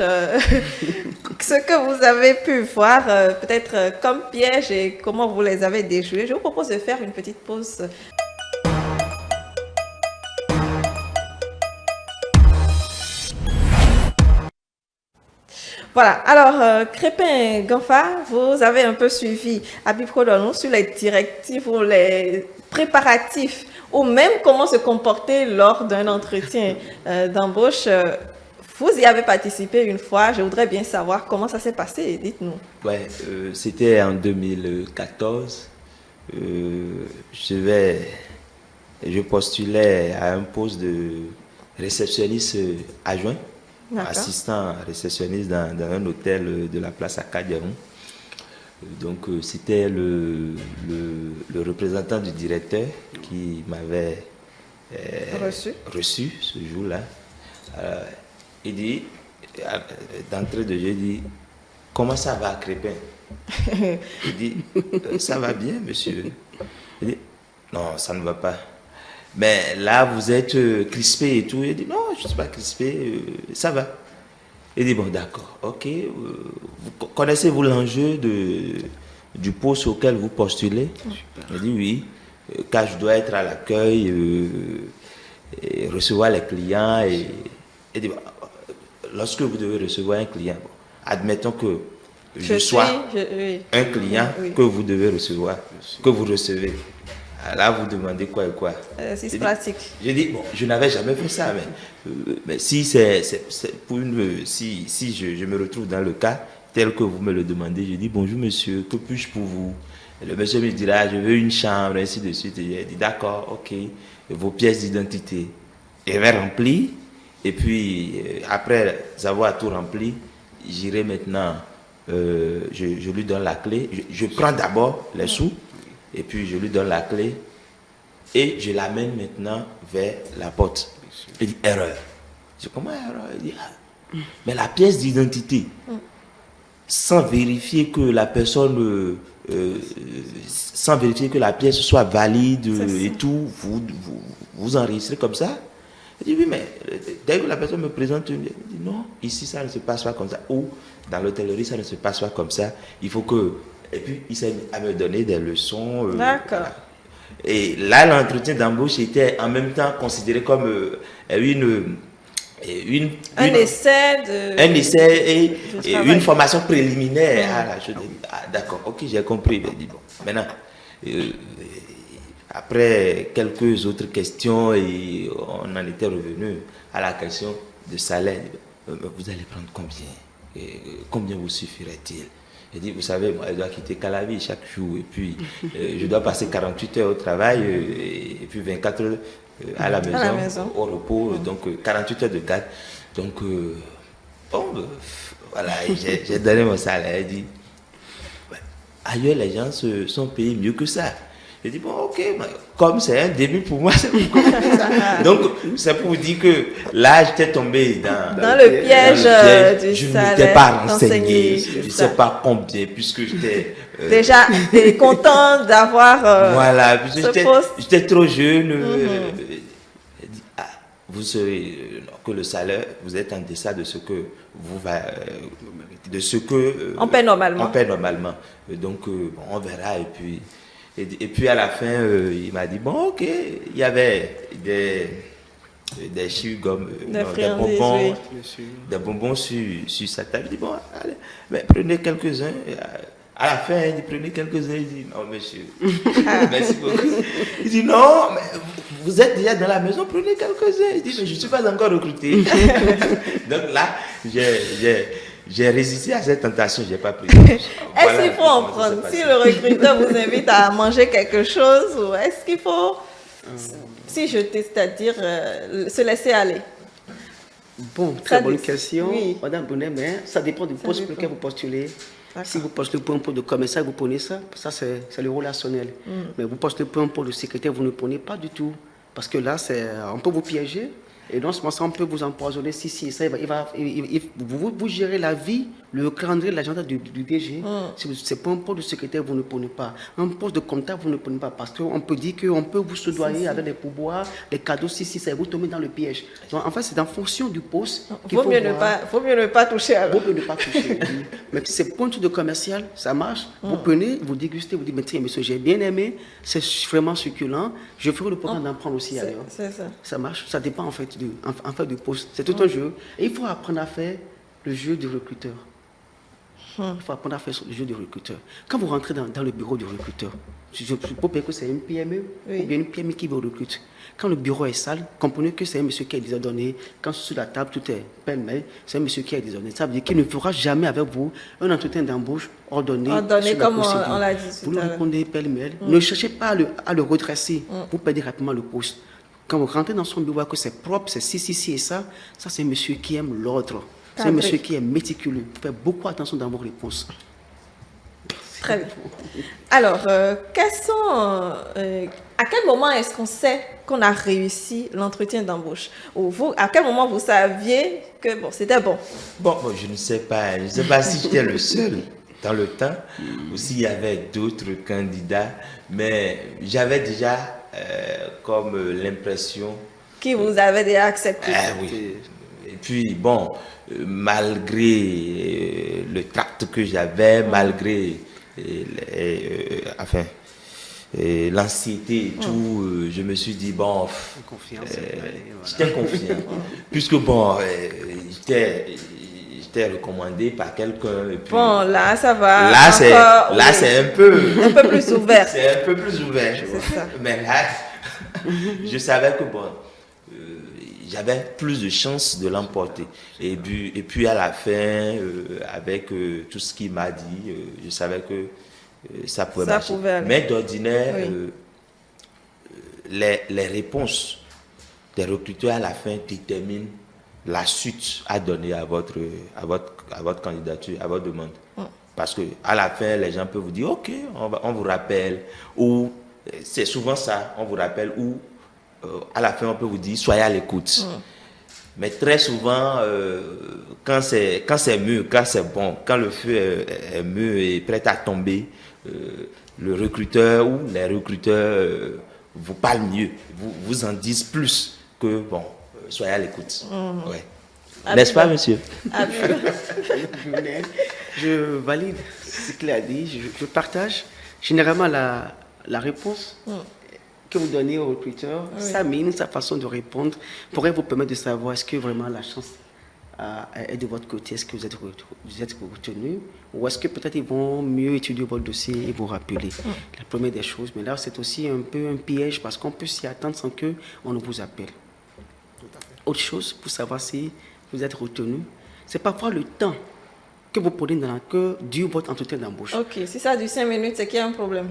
ce que vous avez pu voir, peut-être comme piège et comment vous les avez déjoués. Je vous propose de faire une petite pause. Voilà, alors Crépin Ganfa, vous avez un peu suivi Habib Kodonou sur les directives ou les préparatifs ou même comment se comporter lors d'un entretien d'embauche. Vous y avez participé une fois, je voudrais bien savoir comment ça s'est passé, dites-nous. Ouais, c'était en 2014. Je postulais à un poste de réceptionniste adjoint, assistant réceptionniste dans un hôtel de la place Akadiaron. Donc c'était le représentant du directeur qui m'avait reçu ce jour-là. Il dit, d'entrée de jeu, il dit, comment ça va, Crépin? Il dit, ça va bien, monsieur. Il dit, non, ça ne va pas. Mais là, vous êtes crispé et tout. Il dit, non, je ne suis pas crispé, ça va. Il dit, bon, d'accord, ok. Connaissez-vous l'enjeu du poste auquel vous postulez? Il dit, oui, car je dois être à l'accueil, et recevoir les clients. Il dit, bon, lorsque vous devez recevoir un client, bon, admettons que je sois un client que vous devez recevoir, que vous recevez. Là, vous demandez quoi et quoi? C'est pratique. Je dis, bon, je n'avais jamais fait ça, mais si je me retrouve dans le cas tel que vous me le demandez, je dis, bonjour monsieur, que puis-je pour vous? Et le monsieur me dira, je veux une chambre, ainsi de suite. Et je dis, d'accord, ok, et vos pièces d'identité. Et je vais remplir, et puis après avoir tout rempli, j'irai maintenant, je lui donne la clé, je prends d'abord les sous, et puis je lui donne la clé et je l'amène maintenant vers la porte. Il dit erreur. Je dis comment erreur? Il dit mais la pièce d'identité, sans vérifier que la personne, sans vérifier que la pièce soit valide et tout, vous enregistrez comme ça? Il dit oui, mais dès que la personne me présente, il dit non, ici ça ne se passe pas comme ça. Ou dans l'hôtellerie ça ne se passe pas comme ça. Il faut que. Et puis, il s'est mis à me donner des leçons. D'accord. Voilà. Et là, l'entretien d'embauche était en même temps considéré comme un essai et une formation préliminaire. D'accord, ok, j'ai compris. Ben, dis, bon, maintenant, après quelques autres questions, et on en était revenu à la question de salaire. Vous allez prendre combien? Combien vous suffirait-il? Je dis, vous savez, moi, je dois quitter Calavi chaque jour, et puis je dois passer 48 heures au travail, et puis 24 heures à la maison, au repos, donc 48 heures de garde. Donc, voilà, j'ai donné mon salaire. Il dit, ouais, ailleurs, les gens sont payés mieux que ça. Je dis, bon, ok, comme c'est un début pour moi, c'est pour commencer ça. Donc, c'est pour vous dire que là, j'étais tombé dans le piège du je salaire. Je n'étais pas renseigné, je ne sais pas combien, puisque j'étais... Déjà, content d'avoir voilà, j'étais trop jeune. Vous savez que le salaire, vous êtes en deçà de ce que on paie normalement. Donc, on verra, et puis à la fin, il m'a dit, bon, ok, il y avait des chewing-gums, des bonbons sur sa table. Il dit, bon, allez, mais prenez quelques-uns. À la fin, il dit, prenez quelques-uns. Il dit, non, monsieur, merci beaucoup. Il dit, non, mais vous êtes déjà dans la maison, prenez quelques-uns. Il dit, mais je ne suis pas encore recruté. Donc là, j'ai résisté à cette tentation, je n'ai pas pris. Est-ce qu'il faut en prendre? Si le recruteur vous invite à manger quelque chose, ou est-ce qu'il faut si jeter, c'est-à-dire se laisser aller? Bon, très bonne question, Madame Bonnet, mais ça dépend du poste pour lequel vous postulez. Si vous postulez pour un poste de commercial, vous prenez ça c'est le relationnel. Mais vous postulez pour un poste de secrétaire, vous ne prenez pas du tout. Parce que là, on peut vous piéger. Et non seulement ça, on peut vous empoisonner. Ça, vous gérez la vie, le calendrier, l'agenda du DG. Si c'est pas un poste de secrétaire, vous ne prenez pas. Un poste de comptable, vous ne prenez pas. Parce qu'on peut dire qu'on peut vous soudoyer avec des pourboires, des cadeaux, ça vous tomber dans le piège. Donc, en fait, c'est en fonction du poste. Vaut mieux ne pas toucher alors. Vaut mieux ne pas toucher. Mais si c'est point de commercial, ça marche. Vous prenez, vous dégustez, vous dites, mais tiens, monsieur, j'ai bien aimé, c'est vraiment succulent. Je ferai le programme d'en prendre aussi ailleurs. C'est ça. Ça marche. Ça dépend en fait du poste. C'est tout un jeu. Et il faut apprendre à faire le jeu du recruteur. Il faut apprendre à faire le jeu du recruteur. Quand vous rentrez dans le bureau du recruteur, je peux dire que c'est une PME ou bien une PME qui vous recrute. Quand le bureau est sale, comprenez que c'est un monsieur qui est désordonné. Quand sur la table, tout est pêle-mêle, c'est un monsieur qui est désordonné. Ça veut dire qu'il ne fera jamais avec vous un entretien d'embauche ordonné comme on l'a dit tout vous le répondez pêle-mêle. Ne cherchez pas à le redresser. Vous perdez rapidement le poste. Quand vous rentrez dans son bureau, que c'est propre, c'est ci et ça c'est un monsieur qui aime l'ordre. C'est un monsieur qui est méticuleux. Faites beaucoup attention dans vos réponses. Très bien. Alors, à quel moment est-ce qu'on sait qu'on a réussi l'entretien d'embauche? Ou vous, à quel moment vous saviez que c'était bon? Bon, je ne sais pas. Je ne sais pas si j'étais le seul dans le temps ou s'il y avait d'autres candidats. Mais j'avais déjà comme l'impression... Qui vous avait déjà accepté. Oui. Et puis, bon, malgré le tract que j'avais, malgré l'anxiété et tout, je me suis dit, bon, j'étais confiant. Puisque, bon, j'étais recommandé par quelqu'un. Bon, là, ça va. Là, c'est un peu plus ouvert. C'est un peu plus ouvert. Mais là, je savais que, bon, j'avais plus de chances de l'emporter. Et puis à la fin, avec tout ce qu'il m'a dit, je savais que ça pouvait marcher. Mais d'ordinaire, les réponses des recruteurs à la fin déterminent la suite à donner à votre candidature, à votre demande. Parce qu'à la fin, les gens peuvent vous dire, OK, on vous rappelle. Ou c'est souvent ça, on vous rappelle. Ou à la fin, on peut vous dire, soyez à l'écoute. Mais très souvent, quand c'est mûr, quand c'est bon, quand le feu est mûr et prêt à tomber, le recruteur ou les recruteurs vous parlent mieux, vous en disent plus que, bon, soyez à l'écoute. Ouais. N'est-ce pas, monsieur? Je valide ce qu'il a dit, je partage. Généralement, la réponse que vous donnez au recruteur, sa mine, sa façon de répondre, pourrait vous permettre de savoir est-ce que vraiment la chance est de votre côté, est-ce que vous êtes retenu, ou est-ce que peut-être ils vont mieux étudier votre dossier et vous rappeler. La première des choses, mais là c'est aussi un peu un piège parce qu'on peut s'y attendre sans qu'on ne vous appelle. Autre chose, pour savoir si vous êtes retenu, c'est parfois le temps que vous prenez dans la queue dure votre entretien d'embauche. Ok, si ça dure 5 minutes, c'est qu'il y a un problème.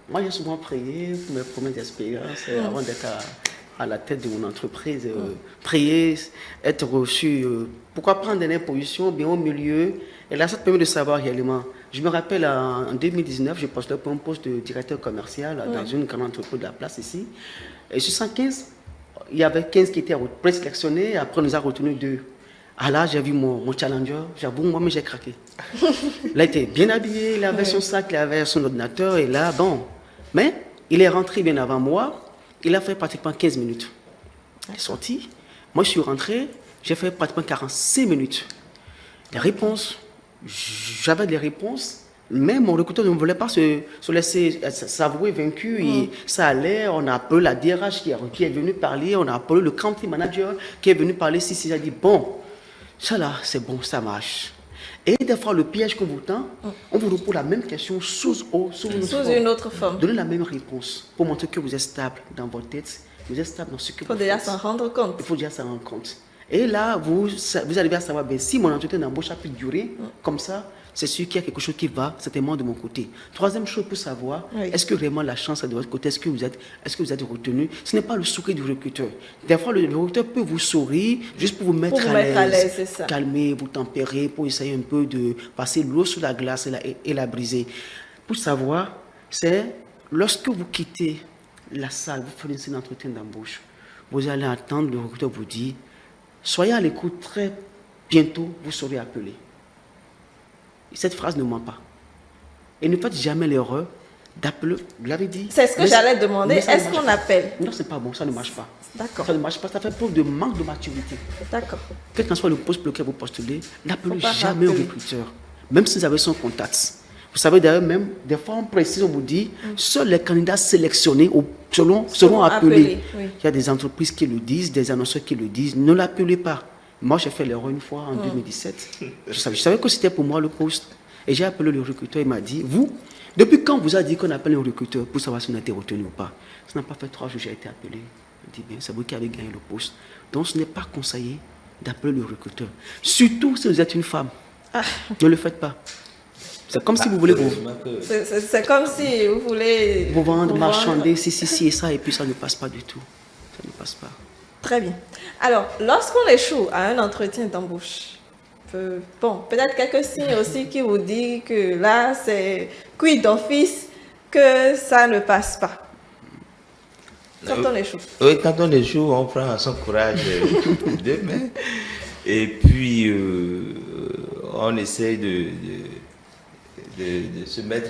Moi, j'ai souvent prié pour mes premières expériences avant d'être à la tête de mon entreprise. Prier, être reçu. Pourquoi prendre une position bien au milieu? Et là, ça te permet de savoir réellement. Je me rappelle, en 2019, je postais pour un poste de directeur commercial dans une grande entreprise de la place ici. Et sur 115, il y avait 15 qui étaient présélectionnés. Après, on nous a retenu 2. Ah là, j'ai vu mon challenger, j'avoue, moi-même j'ai craqué. Là, il était bien habillé, il avait son sac, il avait son ordinateur, et là, bon. Mais il est rentré bien avant moi, il a fait pratiquement 15 minutes. Il est sorti, moi je suis rentré, j'ai fait pratiquement 45 minutes. Les réponses, j'avais des réponses, mais mon recruteur ne voulait pas se laisser s'avouer vaincu. Et ça allait, on a appelé la DRH qui est venue parler, on a appelé le country manager qui est venu parler. Si j'ai dit, bon, ça là, c'est bon, ça marche. Et des fois, le piège qu'on vous tend, on vous repose la même question sous une autre forme. Donnez la même réponse pour montrer que vous êtes stable dans votre tête, vous êtes stable dans ce que vous faites. Il faut déjà s'en rendre compte. Il faut déjà s'en rendre compte. Et là, vous arrivez à savoir, ben, si mon entretien d'embauche a pu durer comme ça, c'est sûr qu'il y a quelque chose qui va certainement de mon côté. Troisième chose pour savoir, est-ce que vraiment la chance est de votre côté, est-ce que vous êtes retenu? Ce n'est pas le sourire du recruteur. Des fois, le recruteur peut vous sourire juste pour vous mettre à l'aise, calmer, vous tempérer, pour essayer un peu de passer l'eau sous la glace et la briser. Pour savoir, c'est lorsque vous quittez la salle, vous finissez l'entretien d'embauche, vous allez attendre le recruteur vous dire, soyez à l'écoute, très bientôt, vous serez appelé. Cette phrase ne ment pas. Et ne faites jamais l'erreur d'appeler. Vous l'avez dit. C'est ce que j'allais demander. Est-ce qu'on appelle? Non, c'est pas bon. Ça ne marche pas. D'accord. Ça ne marche pas. Ça fait preuve de manque de maturité. D'accord. Quel qu'en soit le poste pour lequel vous postulez, n'appelez jamais au recruteur. Même si vous avez son contact. Vous savez d'ailleurs, même des fois on précise, on vous dit, seuls les candidats sélectionnés seront appelés. Oui. Il y a des entreprises qui le disent, des annonceurs qui le disent. Ne l'appelez pas. Moi, j'ai fait l'erreur une fois en 2017. Je savais que c'était pour moi le poste. Et j'ai appelé le recruteur, il m'a dit, vous, depuis quand vous avez dit qu'on appelle un recruteur pour savoir si on a été retenu ou pas? Ça n'a pas fait 3 jours, j'ai été appelé. Il dit, bien, c'est vous qui avez gagné le poste. Donc, ce n'est pas conseillé d'appeler le recruteur. Surtout si vous êtes une femme. Ne le faites pas. C'est comme si vous voulez c'est comme si vous voulez vous vendre, marchander, si et ça, et puis ça ne passe pas du tout. Ça ne passe pas. Très bien. Alors, lorsqu'on échoue à un entretien d'embauche, peut-être quelques signes aussi qui vous disent que là, c'est quid d'office que ça ne passe pas. Quand on échoue. Oui, quand on échoue, on prend son courage de main. Et puis, on essaie de se mettre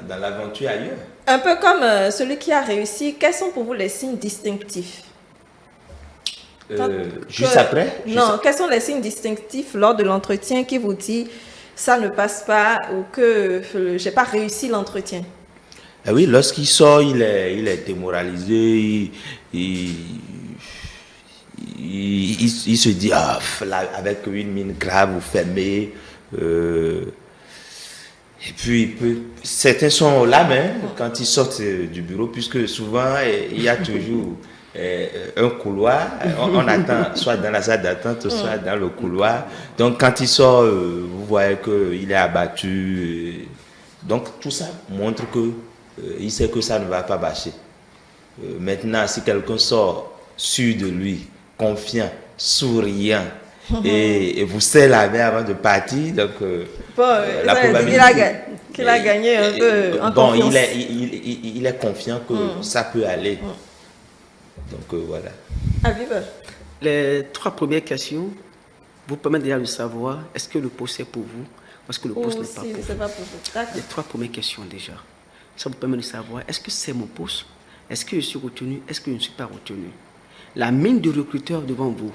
dans l'aventure ailleurs. Un peu comme celui qui a réussi, quels sont pour vous les signes distinctifs? Quels sont les signes distinctifs lors de l'entretien qui vous dit ça ne passe pas ou que je n'ai pas réussi l'entretien? Ah oui, lorsqu'il sort, il est démoralisé, il se dit, là, avec une mine grave ou fermée. Et puis, certains sont là même quand ils sortent du bureau, puisque souvent, il y a toujours un couloir. On attend soit dans la salle d'attente, soit dans le couloir. Donc, quand il sort, vous voyez qu'il est abattu. Donc, tout ça montre qu'il sait que ça ne va pas bâcher. Maintenant, si quelqu'un sort sûr de lui, confiant, souriant, et vous serrez la main avant de partir, donc la probabilité qu'il a gagné un peu en confiance. Il est confiant que ça peut aller. Donc voilà. Aviv. Les 3 premières questions vous permettent déjà de savoir est-ce que le poste est pour vous ou est-ce que le poste n'est pas pour vous. Les 3 premières questions déjà. Ça vous permet de savoir est-ce que c'est mon poste, est-ce que je suis retenu, est-ce que je ne suis pas retenu. La mine de recruteur devant vous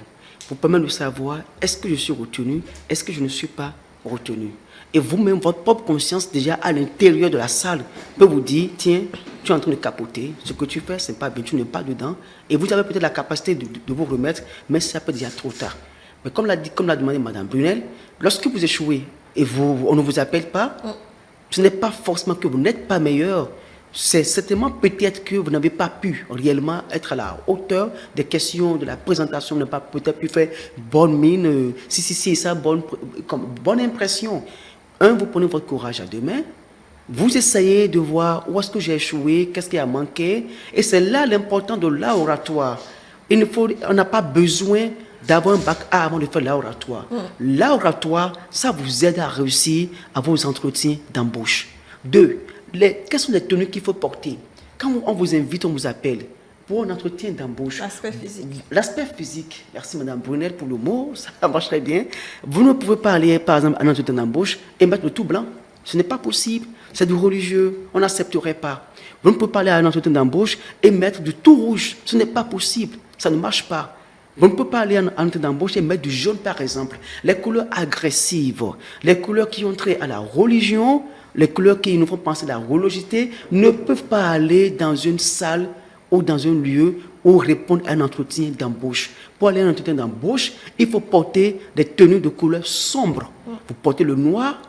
permet de savoir est-ce que je suis retenu, est-ce que je ne suis pas retenu. Et vous-même, votre propre conscience déjà à l'intérieur de la salle peut vous dire, tiens, tu es en train de capoter, ce que tu fais, ce n'est pas bien, tu n'es pas dedans. Et vous avez peut-être la capacité de vous remettre, mais ça peut être déjà trop tard. Mais comme l'a demandé Mme Brunel, lorsque vous échouez et on ne vous appelle pas, ce n'est pas forcément que vous n'êtes pas meilleur. C'est certainement peut-être que vous n'avez pas pu réellement être à la hauteur des questions de la présentation, vous n'avez pas peut-être pu faire bonne mine, ça, bonne impression. Vous prenez votre courage à 2 mains, vous essayez de voir où est-ce que j'ai échoué, qu'est-ce qui a manqué, et c'est là l'important de l'oratoire. On n'a pas besoin d'avoir un bac A avant de faire l'oratoire. L'oratoire, ça vous aide à réussir à vos entretiens d'embauche. 2, quelles sont les tenues qu'il faut porter? Quand on vous invite, on vous appelle pour un entretien d'embauche. L'aspect physique. L'aspect physique. Merci Mme Brunel pour le mot, ça marche très bien. Vous ne pouvez pas aller, par exemple, à un entretien d'embauche et mettre le tout blanc. Ce n'est pas possible. C'est du religieux. On n'accepterait pas. Vous ne pouvez pas aller à un entretien d'embauche et mettre du tout rouge. Ce n'est pas possible. Ça ne marche pas. Vous ne pouvez pas aller à un entretien d'embauche et mettre du jaune, par exemple. Les couleurs agressives, les couleurs qui ont trait à la religion, les couleurs qui nous font penser à la religiosité, ne peuvent pas aller dans une salle ou dans un lieu où répondre à un entretien d'embauche. Pour aller à un entretien d'embauche, il faut porter des tenues de couleur sombre. Vous portez le noir,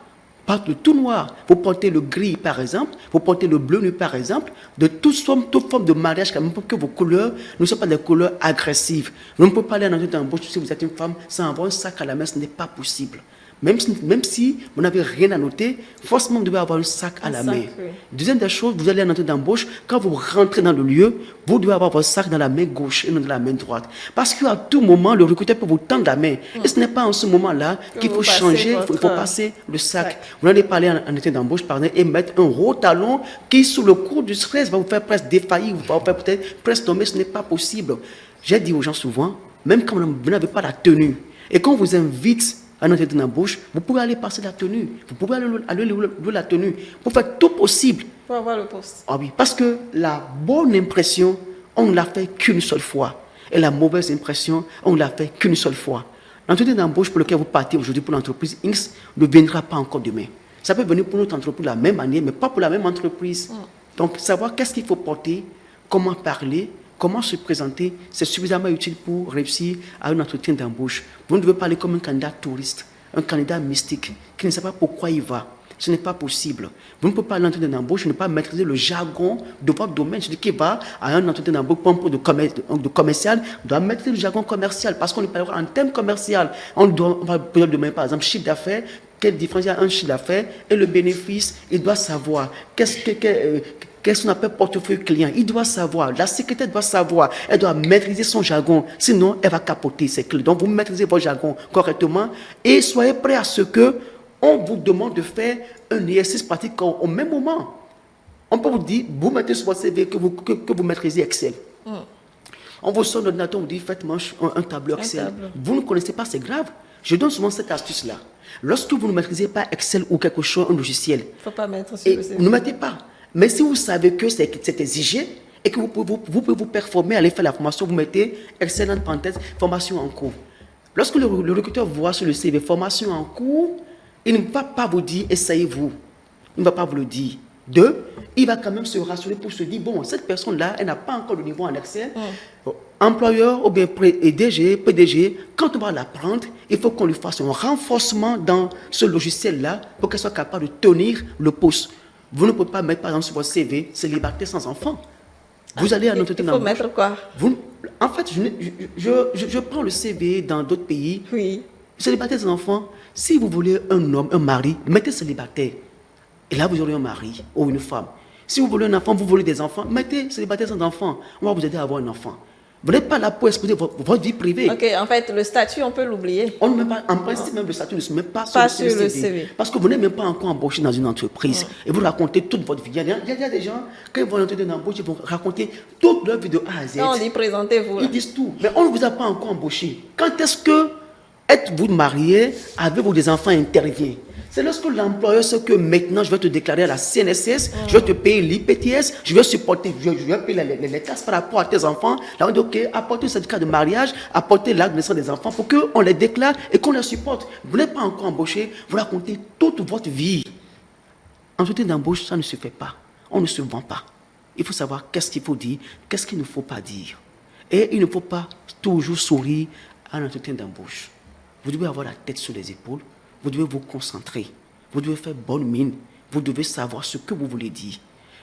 pas le tout noir. Vous portez le gris, par exemple. Vous portez le bleu nu, par exemple. De toute forme de mariage, quand même, pour que vos couleurs ne soient pas des couleurs agressives. Vous ne pouvez pas aller à un entretien d'embauche si vous êtes une femme sans avoir un sac à la main, ce n'est pas possible. Même si vous n'avez rien à noter, forcément vous devez avoir un sac à la main. Oui. Deuxième des choses, vous allez à un entretien d'embauche, quand vous rentrez dans le lieu, vous devez avoir votre sac dans la main gauche et non dans la main droite. Parce qu'à tout moment, le recruteur peut vous tendre la main. Et ce n'est pas en ce moment-là qu'il faut changer, il faut passer le sac. Vous n'allez pas aller à un entretien d'embauche, par exemple, et mettre un gros talon qui, sous le coup du stress, va vous faire presque défaillir, va vous faire peut-être presque tomber. Ce n'est pas possible. J'ai dit aux gens souvent, même quand vous n'avez pas la tenue, et quand on vous invite à un entretien d'embauche, vous pouvez aller passer la tenue. Vous pouvez aller louer la tenue. Pour faire tout possible. Pour avoir le poste. Ah oui, parce que la bonne impression, on ne l'a fait qu'une seule fois. Et la mauvaise impression, on ne l'a fait qu'une seule fois. L'entretien d'embauche pour lequel vous partez aujourd'hui pour l'entreprise X ne viendra pas encore demain. Ça peut venir pour notre entreprise de la même année, mais pas pour la même entreprise. Donc, savoir qu'est-ce qu'il faut porter, comment parler, comment se présenter, c'est suffisamment utile pour réussir à un entretien d'embauche. Vous ne devez pas aller comme un candidat touriste, un candidat mystique, qui ne sait pas pourquoi il va. Ce n'est pas possible. Vous ne pouvez pas aller à un entretien d'embauche et ne pas maîtriser le jargon de votre domaine. Celui qui va à un entretien d'embauche pour un poste de commercial doit maîtriser le jargon commercial parce qu'on ne parlera en termes commercial. On va demander par exemple chiffre d'affaires. Quelle différence il y a un chiffre d'affaires et le bénéfice? Il doit savoir qu'est-ce qu'on appelle portefeuille client. Il doit savoir, la secrétaire doit savoir, elle doit maîtriser son jargon, sinon elle va capoter ses clés. Donc vous maîtrisez votre jargon correctement et soyez prêts à ce que on vous demande de faire un exercice pratique au même moment. On peut vous dire, vous mettez sur votre CV que vous maîtrisez Excel. On vous sort l'ordinateur, on vous dit, faites-moi un tableau Excel. Vous ne connaissez pas, c'est grave. Je donne souvent cette astuce-là. Lorsque vous ne maîtrisez pas Excel ou quelque chose, un logiciel, il ne faut pas mettre sur le CV. Ne mettez pas. Mais si vous savez que c'est exigé et que vous pouvez vous performer, aller faire la formation, vous mettez Excel en parenthèse, formation en cours. Lorsque le recruteur voit sur le CV formation en cours, il ne va pas vous dire essayez-vous. Il ne va pas vous le dire. Deux, il va quand même se rassurer pour se dire bon, cette personne-là, elle n'a pas encore le niveau en Excel. Employeur ou bien DG, PDG, quand on va la prendre, il faut qu'on lui fasse un renforcement dans ce logiciel-là pour qu'elle soit capable de tenir le poste. Vous ne pouvez pas mettre par exemple sur votre CV célibataire sans enfant. Vous allez à notre Il faut mettre quoi? En fait, je prends le CV dans d'autres pays. Oui. Célibataire sans enfant. Si vous voulez un homme, un mari, mettez célibataire. Et là, vous aurez un mari ou une femme. Si vous voulez un enfant, vous voulez des enfants, mettez célibataire sans enfant. On va vous aider à avoir un enfant. Vous n'êtes pas là pour exposer votre vie privée. Ok, en fait, le statut, on peut l'oublier. On ne met pas, en principe, même le statut ne se met pas sur le CV. Parce que vous n'êtes même pas encore embauché dans une entreprise. Et vous racontez toute votre vie. Il y a des gens, quand ils vont entrer dans une embauche, ils vont raconter toute leur vie de A à Z. Non, on dit présentez-vous. Ils disent tout. Mais on ne vous a pas encore embauché. Quand est-ce que êtes-vous marié, avez-vous des enfants intervient? C'est lorsque l'employeur sait que maintenant je vais te déclarer à la CNSS, je vais te payer l'IPTS, je vais supporter, je vais payer les taxes par rapport à tes enfants. Là on dit ok, apportez le certificat de mariage, apportez l'acte de naissance des enfants pour qu'on les déclare et qu'on les supporte. Vous n'êtes pas encore embauché, vous racontez toute votre vie. Entretien d'embauche, ça ne se fait pas. On ne se vend pas. Il faut savoir qu'est-ce qu'il faut dire, qu'est-ce qu'il ne faut pas dire. Et il ne faut pas toujours sourire à l'entretien d'embauche. Vous devez avoir la tête sur les épaules, vous devez vous concentrer, vous devez faire bonne mine, vous devez savoir ce que vous voulez dire.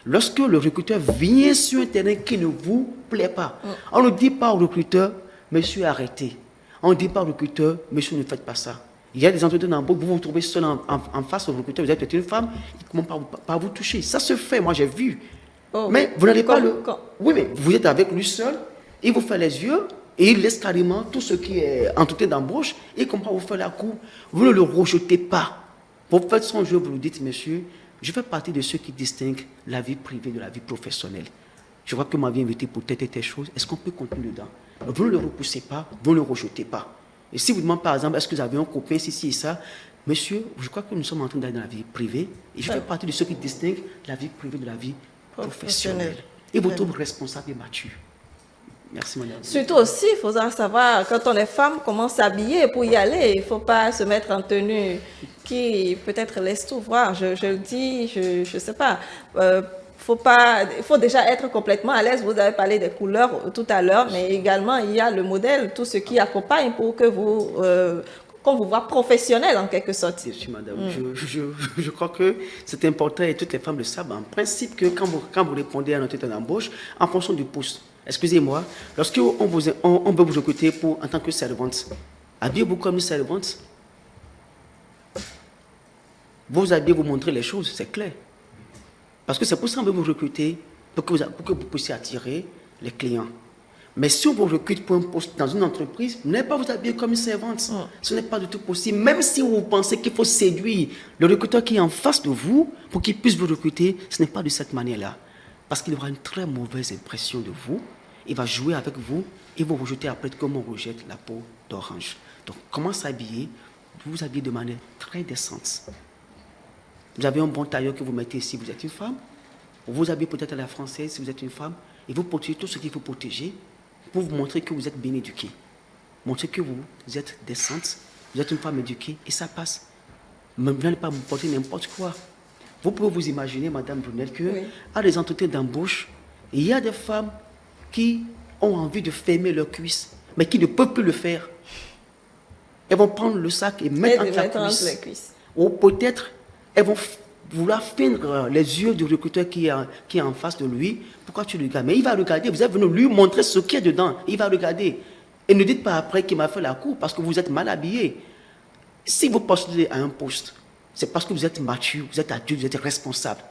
Lorsque le recruteur vient sur un terrain qui ne vous plaît pas, on ne dit pas au recruteur, monsieur arrêtez. On ne dit pas au recruteur, monsieur ne faites pas ça. Il y a des entretiens d'embauche, vous vous trouvez seul en face au recruteur, vous êtes peut-être une femme, il ne commence pas à vous toucher. Ça se fait, moi j'ai vu. Mais vous n'allez pas le... Oui, mais vous êtes avec lui seul, il vous fait les yeux, et il laisse carrément tout ce qui est entretien d'embauche, et comme ça vous faites la cour, vous ne le rejetez pas. Vous faites son jeu, vous lui dites, monsieur, je fais partie de ceux qui distinguent la vie privée de la vie professionnelle. Je vois que ma vie est invitée pour telle et telle chose, est-ce qu'on peut continuer dedans? Vous ne le repoussez pas, vous ne le rejetez pas. Et si vous demandez par exemple, est-ce que vous avez un copain, si et ça, monsieur, je crois que nous sommes en train d'aller dans la vie privée, et je fais partie de ceux qui distinguent la vie privée de la vie professionnelle. Et vous trouvez responsable et mature. Merci, madame. Surtout aussi, il faudra savoir, quand on est femme, comment s'habiller pour y aller. Il ne faut pas se mettre en tenue qui peut-être laisse tout voir. Je le dis, je ne sais pas. Il faut déjà être complètement à l'aise. Vous avez parlé des couleurs tout à l'heure, mais également, il y a le modèle, tout ce qui accompagne pour que qu'on vous voit professionnel en quelque sorte. Merci, madame. Je crois que c'est important et toutes les femmes le savent. En principe, que quand vous répondez à notre entretien d'embauche, en fonction du poste, excusez-moi, lorsque on veut vous recruter en tant que servante, habillez-vous comme une servante. Vous allez vous montrer les choses, c'est clair. Parce que c'est pour ça qu'on veut vous recruter, pour que vous puissiez attirer les clients. Mais si on vous recrute pour un poste dans une entreprise, vous n'allez pas vous habiller comme une servante. Ce n'est pas du tout possible. Même si vous pensez qu'il faut séduire le recruteur qui est en face de vous pour qu'il puisse vous recruter, ce n'est pas de cette manière-là. Parce qu'il aura une très mauvaise impression de vous. Il va jouer avec vous et vous rejeter après comme on rejette la peau d'orange. Donc, comment s'habiller? Vous vous habillez de manière très décente. Vous avez un bon tailleur que vous mettez si vous êtes une femme. Vous vous habillez peut-être à la française si vous êtes une femme. Et vous protégez tout ce qu'il faut protéger pour vous montrer que vous êtes bien éduqué. Montrer que vous êtes décente, vous êtes une femme éduquée et ça passe. Mais vous n'allez pas vous porter n'importe quoi. Vous pouvez vous imaginer, Madame Brunel, qu'à des entretiens d'embauche, il y a des femmes qui ont envie de fermer leurs cuisses, mais qui ne peuvent plus le faire. Elles vont prendre le sac et mettre entre les cuisses. Ou peut-être, elles vont vouloir feindre les yeux du recruteur qui est en face de lui. Pourquoi tu le regardes? Mais il va regarder. Vous êtes venu lui montrer ce qu'il y a dedans. Il va regarder. Et ne dites pas après qu'il m'a fait la cour parce que vous êtes mal habillé. Si vous postulez à un poste, c'est parce que vous êtes mature, vous êtes adulte, vous êtes responsable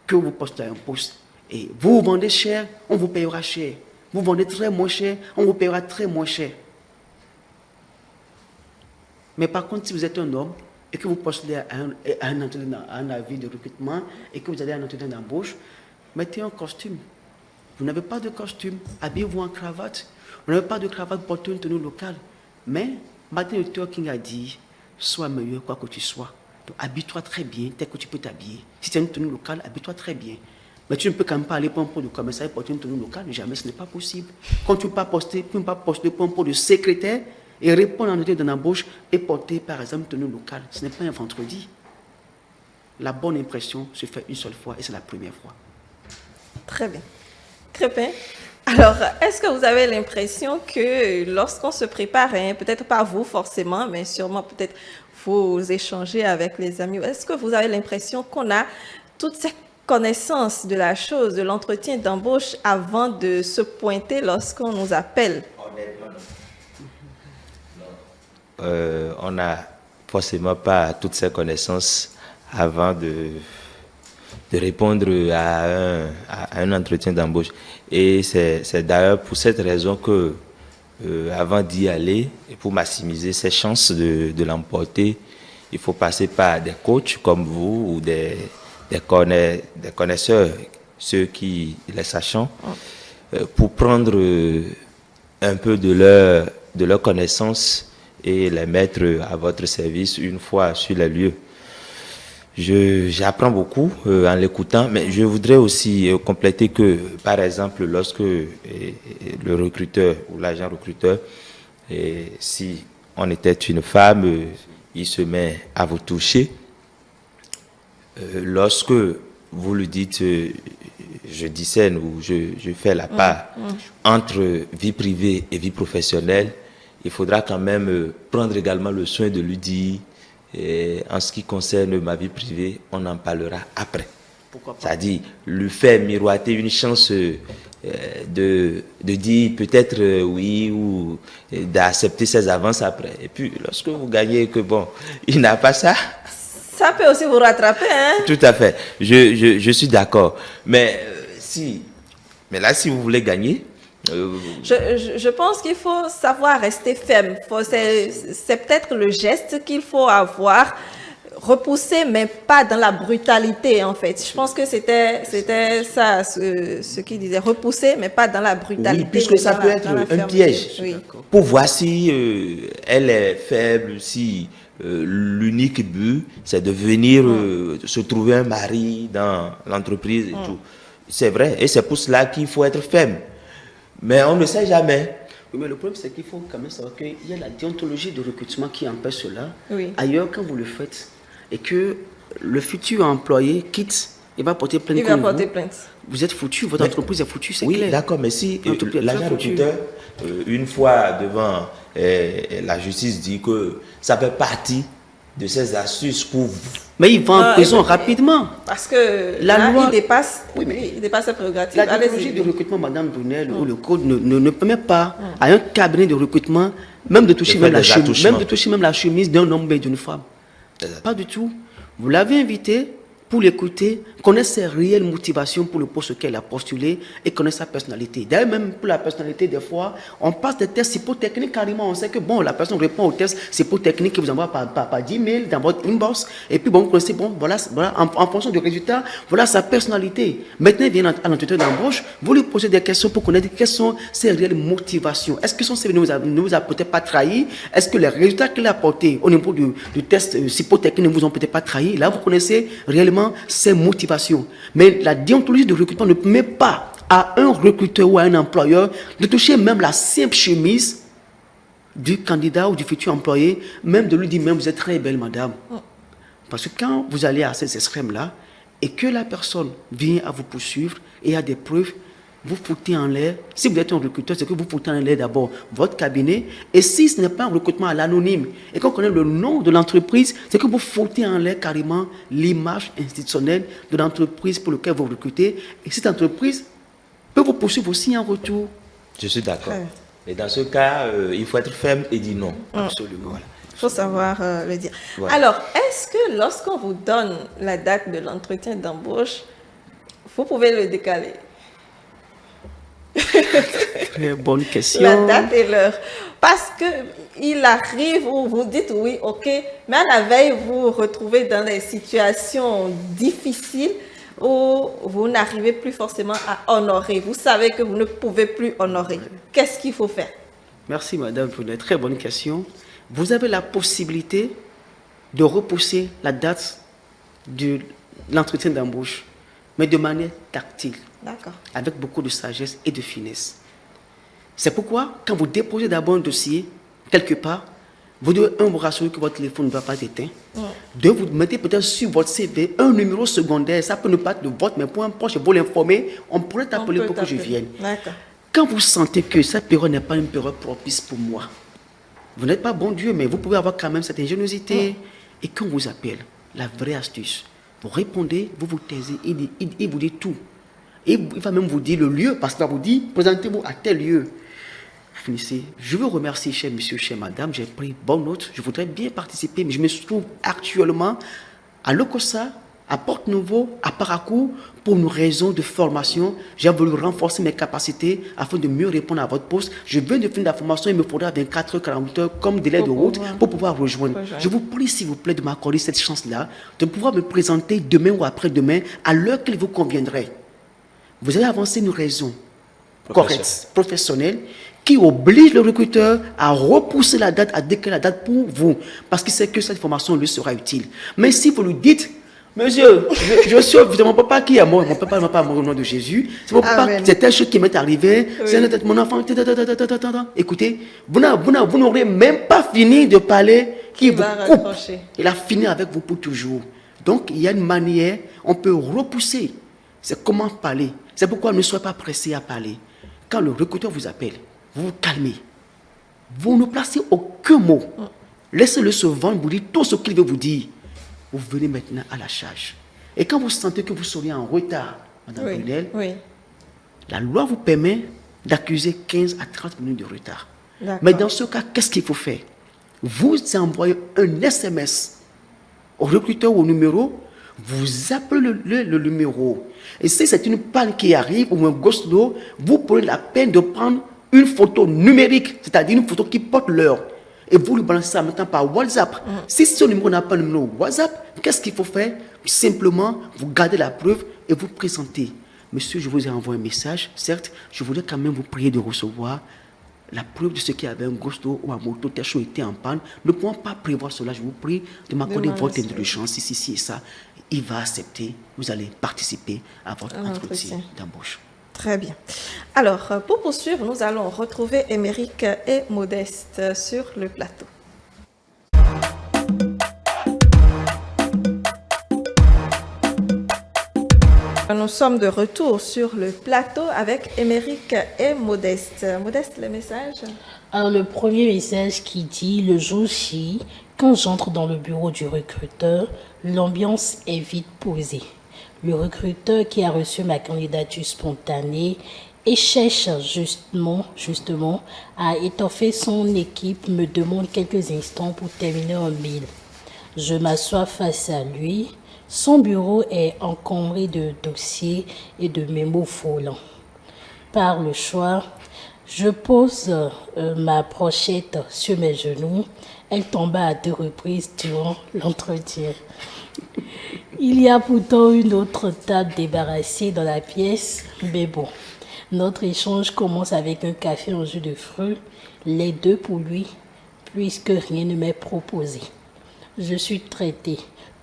que vous postulez à un poste. Et vous vendez cher, on vous payera cher. Vous vendez très moins cher, on vous payera très moins cher. Mais par contre, si vous êtes un homme et que vous postulez à un avis de recrutement et que vous allez à un entretien d'embauche, mettez un costume. Vous n'avez pas de costume, habillez-vous en cravate. Vous n'avez pas de cravate, portez une tenue locale. Mais Martin Luther King a dit, sois meilleur quoi que tu sois. Donc habille-toi très bien, tel que tu peux t'habiller. Si tu as une tenue locale, habille-toi très bien. Mais tu ne peux quand même pas aller pour un poste de commissaire et porter une tenue locale. Jamais, ce n'est pas possible. Quand tu ne peux pas poster pour un poste de secrétaire et répondre à un entretien d'embauche et porter par exemple une tenue locale, ce n'est pas un vendredi. La bonne impression se fait une seule fois et c'est la première fois. Très bien. Très bien. Alors, est-ce que vous avez l'impression que lorsqu'on se prépare, peut-être pas vous forcément, mais sûrement peut-être vous échangez avec les amis, est-ce que vous avez l'impression qu'on a toute cette connaissance de la chose, de l'entretien d'embauche avant de se pointer lorsqu'on nous appelle? On n'a forcément pas toutes ces connaissances avant de répondre à un entretien d'embauche. Et c'est d'ailleurs pour cette raison que, avant d'y aller, et pour maximiser ses chances de l'emporter, il faut passer par des coachs comme vous ou des connaisseurs, ceux qui les sachant, pour prendre un peu de leur connaissance et les mettre à votre service une fois sur les lieux. J'apprends beaucoup en l'écoutant, mais je voudrais aussi compléter que, par exemple, lorsque le recruteur ou l'agent recruteur, si on était une femme, il se met à vous toucher. Lorsque vous lui dites, je discerne ou je fais la part entre vie privée et vie professionnelle, il faudra quand même prendre également le soin de lui dire, en ce qui concerne ma vie privée, on en parlera après. C'est-à-dire lui faire miroiter une chance de dire peut-être oui ou d'accepter ses avances après. Et puis lorsque vous gagnez que bon, il n'a pas ça. Ça peut aussi vous rattraper, hein? Tout à fait. Je suis d'accord. Mais là, si vous voulez gagner, je pense qu'il faut savoir rester ferme. C'est peut-être le geste qu'il faut avoir, repousser, mais pas dans la brutalité, en fait. Je pense que c'était ça, ce qu'il disait, repousser, mais pas dans la brutalité. Oui, puisque ça peut être un piège, oui, pour voir si elle est faible, si l'unique but, c'est de venir se trouver un mari dans l'entreprise et tout. C'est vrai, et c'est pour cela qu'il faut être ferme. Mais on ne sait jamais. Oui, mais le problème, c'est qu'il faut quand même savoir qu'il y a la déontologie de recrutement qui empêche cela. Oui. Ailleurs, quand vous le faites, et que le futur employé quitte, il va porter plainte contre vous. Il va porter plainte. Vous êtes foutu, votre entreprise est foutue, c'est clair. Oui, d'accord, mais si l'agent recruteur, une fois devant la justice, dit que ça fait partie de ses astuces pour vous. Mais il va en prison rapidement. Parce que la loi, il dépasse ses prérogatives. La déontologie de recrutement, Madame Brunel, ou le code ne permet pas à un cabinet de recrutement même de toucher même la chemise d'un homme et d'une femme. Pas du tout. Vous l'avez invité pour l'écouter, connaître ses réelles motivations pour le poste qu'elle a postulé et connaître sa personnalité. D'ailleurs, même pour la personnalité, des fois, on passe des tests psychotechniques carrément. On sait que bon, la personne répond aux tests psychotechniques qui vous envoie par 10 mails dans votre inbox. Et puis bon, vous connaissez, bon, voilà en fonction du résultat, voilà sa personnalité. Maintenant, il vient à l'entretien d'embauche, vous lui posez des questions pour connaître quelles sont ses réelles motivations. Est-ce que son CV ne vous a peut-être pas trahi? Est-ce que les résultats qu'il a apportés au niveau du test psychotechnique ne vous ont peut-être pas trahi? Là, vous connaissez réellement ses motivations. Mais la déontologie de recrutement ne permet pas à un recruteur ou à un employeur de toucher même la simple chemise du candidat ou du futur employé, même de lui dire même vous êtes très belle madame. Parce que quand vous allez à ces extrêmes-là et que la personne vient à vous poursuivre et a des preuves, vous foutez en l'air, si vous êtes un recruteur, c'est que vous foutez en l'air d'abord votre cabinet. Et si ce n'est pas un recrutement à l'anonyme et qu'on connaît le nom de l'entreprise, c'est que vous foutez en l'air carrément l'image institutionnelle de l'entreprise pour laquelle vous recrutez. Et cette entreprise peut vous poursuivre aussi en retour. Je suis d'accord. Et dans ce cas, il faut être ferme et dire non. Absolument. Voilà. Il faut savoir le dire. Voilà. Alors, est-ce que lorsqu'on vous donne la date de l'entretien d'embauche, vous pouvez le décaler? Très bonne question. La date et l'heure. Parce qu'il arrive où vous dites oui, ok, mais à la veille, vous vous retrouvez dans des situations difficiles où vous n'arrivez plus forcément à honorer. Vous savez que vous ne pouvez plus honorer. Qu'est-ce qu'il faut faire? Merci madame pour une très bonne question. Vous avez la possibilité de repousser la date de l'entretien d'embauche, mais de manière tactile, avec beaucoup de sagesse et de finesse. C'est pourquoi, quand vous déposez d'abord un dossier, quelque part, vous devez, vous rassurer que votre téléphone ne va pas être éteint. Deux, vous mettez peut-être sur votre CV un numéro secondaire, ça peut ne pas être le vôtre, mais pour un proche, vous l'informer, on pourrait t'appeler pour que je vienne. Quand vous sentez que cette période n'est pas une période propice pour moi, vous n'êtes pas bon Dieu, mais vous pouvez avoir quand même cette ingéniosité. Et quand on vous appelle, la vraie astuce, vous répondez, vous vous taisez, il vous dit tout. Et il va même vous dire le lieu, parce qu'il va vous dire, présentez-vous à tel lieu. Vous finissez. Je veux remercier, cher monsieur, chère madame, j'ai pris bonne note, je voudrais bien participer, mais je me trouve actuellement à Lokossa, à Porte-Nouveau, à Parakou, pour une raison de formation. J'ai voulu renforcer mes capacités afin de mieux répondre à votre poste. Je viens de finir la formation, il me faudra 24 heures, 48 heures comme délai de route pour pouvoir rejoindre. Je vous prie, s'il vous plaît, de m'accorder cette chance-là, de pouvoir me présenter demain ou après-demain à l'heure qu'il vous conviendrait. Vous allez avancer une raison correcte, professionnelle, qui oblige le recruteur à repousser la date, à décaler la date pour vous, parce qu'il sait que cette formation lui sera utile. Mais si vous lui dites, monsieur, je suis évidemment mon papa qui est mort, mon papa n'est pas mort au nom de Jésus, c'est mon papa, c'est telle chose qui m'est arrivé, c'est mon enfant, écoutez, vous n'aurez même pas fini de parler, qui vous coupe. Il a fini avec vous pour toujours. Donc, il y a une manière, on peut repousser. C'est comment parler. C'est pourquoi ne soyez pas pressé à parler. Quand le recruteur vous appelle, vous vous calmez. Vous ne placez aucun mot. Laissez-le se vendre, vous dites tout ce qu'il veut vous dire. Vous venez maintenant à la charge. Et quand vous sentez que vous seriez en retard, Madame Brunel, la loi vous permet d'accuser 15 à 30 minutes de retard. Mais dans ce cas, qu'est-ce qu'il faut faire? Vous envoyez un SMS au recruteur ou au numéro, vous appelez le numéro. Et si c'est une panne qui arrive ou un go-slow, vous prenez la peine de prendre une photo numérique, c'est-à-dire une photo qui porte l'heure. Et vous lui balancez ça maintenant par WhatsApp. Si ce numéro n'a pas le numéro WhatsApp, qu'est-ce qu'il faut faire? Simplement, vous gardez la preuve et vous présentez. Monsieur, je vous ai envoyé un message. Certes, je voulais quand même vous prier de recevoir la preuve de ce qu'il y avait un gosto ou un moto, telle chose était en panne. Ne pouvons pas prévoir cela. Je vous prie de m'accorder votre indulgence. Si et ça, il va accepter. Vous allez participer à votre entretien d'embauche. Très bien. Alors, pour poursuivre, nous allons retrouver Émeric et Modeste sur le plateau. Nous sommes de retour sur le plateau avec Émeric et Modeste. Modeste, le message? Alors, le premier message qui dit: le jour J, quand j'entre dans le bureau du recruteur, l'ambiance est vite posée. Le recruteur qui a reçu ma candidature spontanée et cherche justement à étoffer son équipe me demande quelques instants pour terminer un mail. Je m'assois face à lui. Son bureau est encombré de dossiers et de mémos volants. Par le choix, je pose ma brochette sur mes genoux. Elle tomba à 2 reprises durant l'entretien. Il y a pourtant une autre table débarrassée dans la pièce, mais bon, notre échange commence avec un café en jus de fruits, les deux pour lui, puisque rien ne m'est proposé. Je suis traitée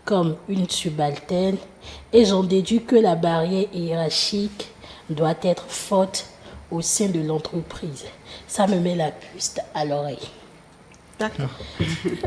comme une subalterne et j'en déduis que la barrière hiérarchique doit être forte au sein de l'entreprise. Ça me met la puce à l'oreille. D'accord.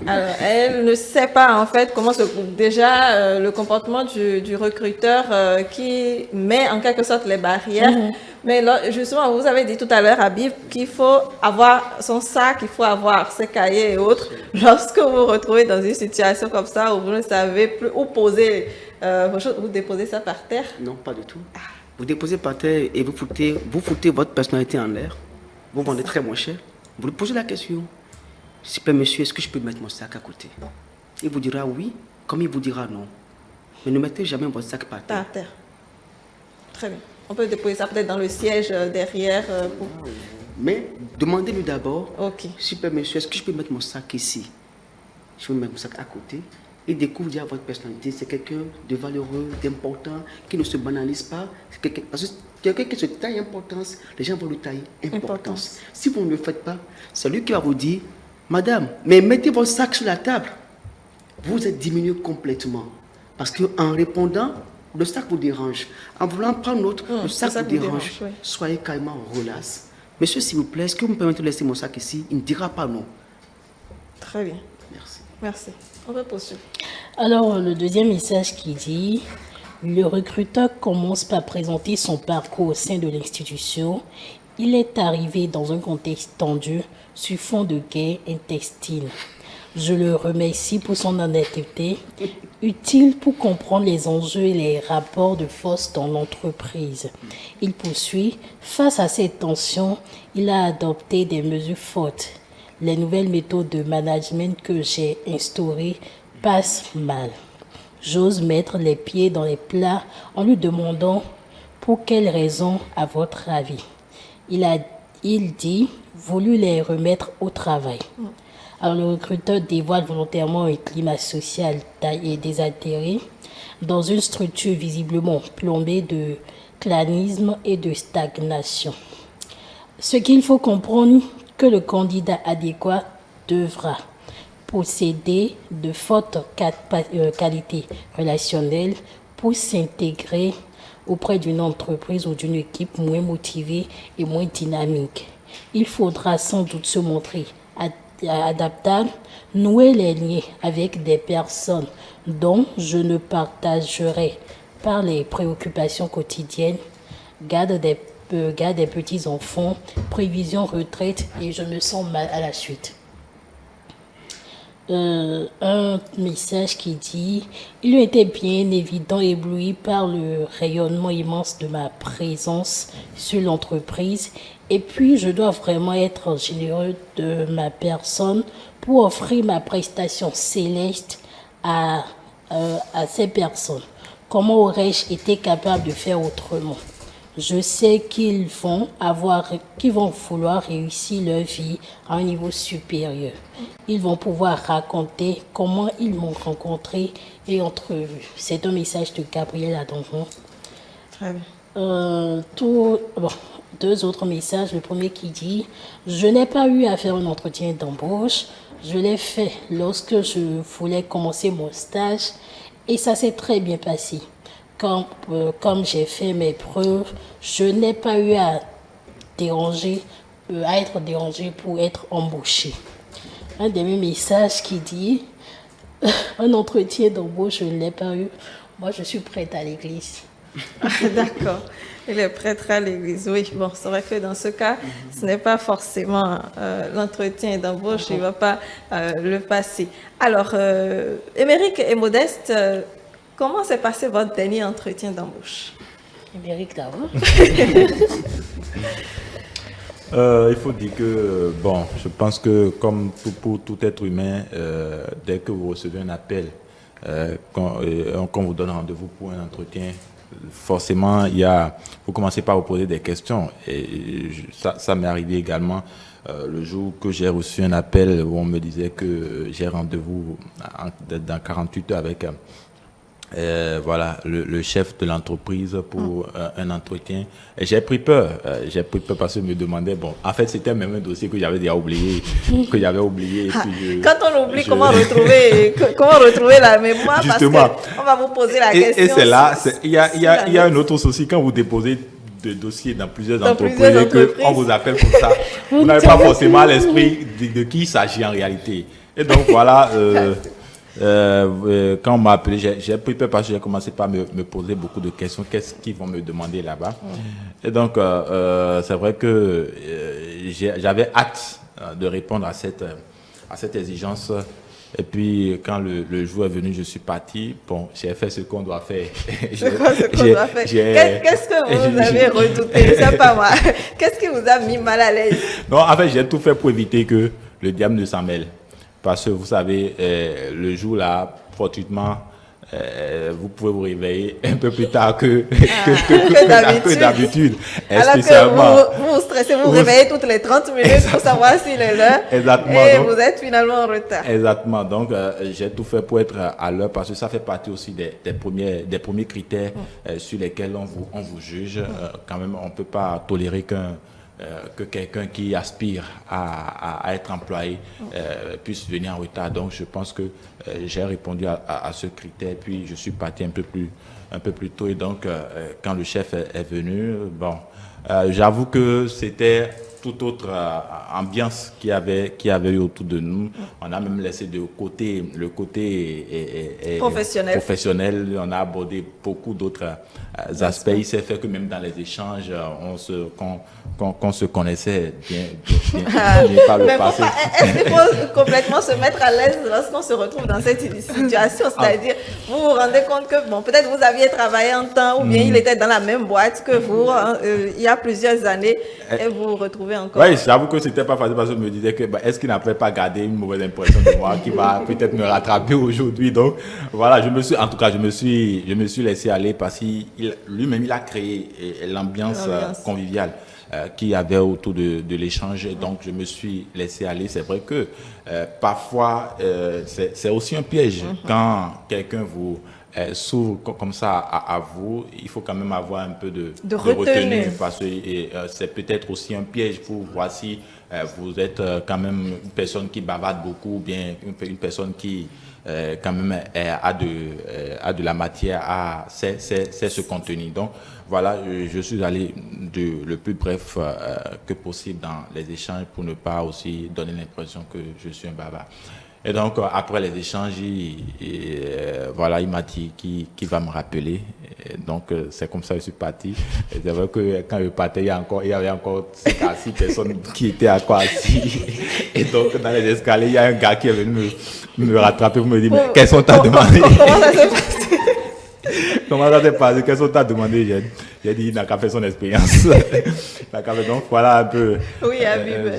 Alors, elle ne sait pas en fait comment le comportement du recruteur qui met en quelque sorte les barrières. Mais là, justement, vous avez dit tout à l'heure, Habib, qu'il faut avoir son sac, il faut avoir ses cahiers et autres. Lorsque vous vous retrouvez dans une situation comme ça où vous ne savez plus où poser vos choses, vous déposez ça par terre? Non, pas du tout. Vous déposez par terre et vous foutez votre personnalité en l'air. Vous vendez très moins cher. Vous lui posez la question. S'il vous plaît, monsieur, est-ce que je peux mettre mon sac à côté? Il vous dira oui, comme il vous dira non. Mais ne mettez jamais votre sac par terre. Par terre. Très bien. On peut déposer ça peut-être dans le siège derrière. Mais demandez-lui d'abord, s'il vous plaît, monsieur, est-ce que je peux mettre mon sac ici? Je peux mettre mon sac à côté. Il découvre déjà votre personnalité. C'est quelqu'un de valeureux, d'important, qui ne se banalise pas. Parce que quelqu'un qui se taille importance, les gens vont lui tailler importance. Si vous ne le faites pas, c'est lui qui va vous dire, madame, mais mettez votre sac sur la table. Vous êtes diminué complètement. Parce qu'en répondant, le sac vous dérange. En voulant prendre l'autre, le sac vous dérange. Oui. Soyez carrément relax. Monsieur, s'il vous plaît, est-ce que vous me permettez de laisser mon sac ici? Il ne dira pas non. Très bien. Merci. Merci. On va poursuivre. Alors, le deuxième message qui dit... Le recruteur commence par présenter son parcours au sein de l'institution. Il est arrivé dans un contexte tendu, sur fond de guerre intestine. Je le remercie pour son honnêteté, utile pour comprendre les enjeux et les rapports de force dans l'entreprise. Il poursuit, face à ces tensions, il a adopté des mesures fortes. Les nouvelles méthodes de management que j'ai instaurées passent mal. J'ose mettre les pieds dans les plats en lui demandant pour quelles raisons, à votre avis. Il dit, voulu les remettre au travail. Alors le recruteur dévoile volontairement un climat social et désaltéré dans une structure visiblement plombée de clanisme et de stagnation. Ce qu'il faut comprendre, que le candidat adéquat devra posséder de fortes qualités relationnelles pour s'intégrer auprès d'une entreprise ou d'une équipe moins motivée et moins dynamique. Il faudra sans doute se montrer adaptable, nouer les liens avec des personnes dont je ne partagerai pas les préoccupations quotidiennes, garde des petits-enfants, prévision retraite et je me sens mal à la suite. Un message qui dit « Il était bien évident ébloui par le rayonnement immense de ma présence sur l'entreprise et puis je dois vraiment être généreux de ma personne pour offrir ma prestation céleste à ces personnes. Comment aurais-je été capable de faire autrement ? Je sais qu'ils vont vouloir réussir leur vie à un niveau supérieur. Ils vont pouvoir raconter comment ils m'ont rencontré et entrevu. C'est un message de Gabriel Adonjon. Très bien. Deux autres messages. Le premier qui dit « Je n'ai pas eu à faire un entretien d'embauche. Je l'ai fait lorsque je voulais commencer mon stage et ça s'est très bien passé. Comme j'ai fait mes preuves, je n'ai pas eu à être dérangé pour être embauché. » Un dernier message qui dit un entretien d'embauche, je ne l'ai pas eu. Moi, je suis prête à l'église. D'accord. Il est prêtre à l'église. Oui, bon, c'est vrai que dans ce cas, ce n'est pas forcément l'entretien d'embauche, il ne va pas le passer. Alors, Émeric et Modeste, comment s'est passé votre dernier entretien d'embauche? Émeric d'abord. Il faut dire que, je pense que comme pour tout être humain, dès que vous recevez un appel, qu'on vous donne rendez-vous pour un entretien, forcément, vous commencez par vous poser des questions. Et ça m'est arrivé également le jour que j'ai reçu un appel où on me disait que j'ai rendez-vous dans 48 heures avec le chef de l'entreprise pour un entretien. Et j'ai pris peur parce que je me demandais, en fait, c'était même un dossier que j'avais déjà oublié, Et puis quand on oublie, comment retrouver la mémoire? Justement. Parce qu'on va vous poser la question. Et c'est là, il y a un autre souci quand vous déposez de dossiers dans plusieurs entreprises et qu'on vous appelle pour ça. Vous n'avez pas forcément l'esprit de qui il s'agit en réalité. Et donc voilà, quand on m'a appelé, j'ai pris peur parce que j'ai commencé par me poser beaucoup de questions. Qu'est-ce qu'ils vont me demander là-bas? Et donc, c'est vrai que j'avais hâte de répondre à cette exigence. Et puis, quand le jour est venu, je suis parti. Bon, j'ai fait ce qu'on doit faire. Qu'est-ce que vous avez redouté? C'est pas moi. Qu'est-ce qui vous a mis mal à l'aise? Non, en fait, j'ai tout fait pour éviter que le diable ne s'en mêle. Parce que vous savez, le jour là, fortuitement, vous pouvez vous réveiller un peu plus tard que d'habitude. Alors que vous stressez, vous réveillez toutes les 30 minutes pour savoir s'il est l'heure. Exactement. Et donc, vous êtes finalement en retard. Exactement. Donc, j'ai tout fait pour être à l'heure parce que ça fait partie aussi des premiers critères sur lesquels on vous juge. Quand même, on ne peut pas tolérer que quelqu'un qui aspire à être employé puisse venir en retard. Donc, je pense que j'ai répondu à ce critère. Puis, je suis parti un peu plus tôt. Et donc, quand le chef est venu, bon, j'avoue que c'était toute autre ambiance qu'il y avait eu autour de nous. On a même laissé de côté le côté professionnel. On a abordé beaucoup d'autres aspects. Il s'est fait que même dans les échanges, qu'on se connaissait bien par le passé. Est-ce qu'il faut complètement se mettre à l'aise lorsqu'on se retrouve dans cette situation? C'est-à-dire, vous vous rendez compte que, bon, peut-être vous aviez travaillé un temps ou bien il était dans la même boîte que vous il y a plusieurs années et vous vous retrouvez encore. Oui, j'avoue que c'était pas facile parce que je me disais que est-ce qu'il n'a pas gardé une mauvaise impression de moi qui va peut-être me rattraper aujourd'hui. Donc voilà, je me suis laissé aller parce qu'il lui-même il a créé l'ambiance conviviale qu'il y avait autour de l'échange. Donc je me suis laissé aller. C'est vrai que parfois c'est aussi un piège quand quelqu'un vous s'ouvre comme ça à vous. Il faut quand même avoir un peu de retenue parce que c'est peut-être aussi un piège pour voir si vous êtes quand même une personne qui bavarde beaucoup ou bien une personne qui quand même a de la matière, sait se contenir. Donc voilà, je suis allé le plus bref que possible dans les échanges pour ne pas aussi donner l'impression que je suis un bavard. Et donc, après les échanges, voilà, il m'a dit qu'il va me rappeler. Et donc, c'est comme ça que je suis parti. Et c'est vrai que quand je partais, il y avait encore 5 à 6 personnes qui étaient encore assis. Et donc, dans les escaliers, il y a un gars qui est venu me rattraper pour me dire, mais qu'est-ce qu'on t'a demandé? Comment ça s'est passé? Comment ça s'est passé? Qu'est-ce qu'on t'a demandé? J'ai dit, il n'a qu'à faire son expérience. Donc, voilà un peu. Oui, Habib.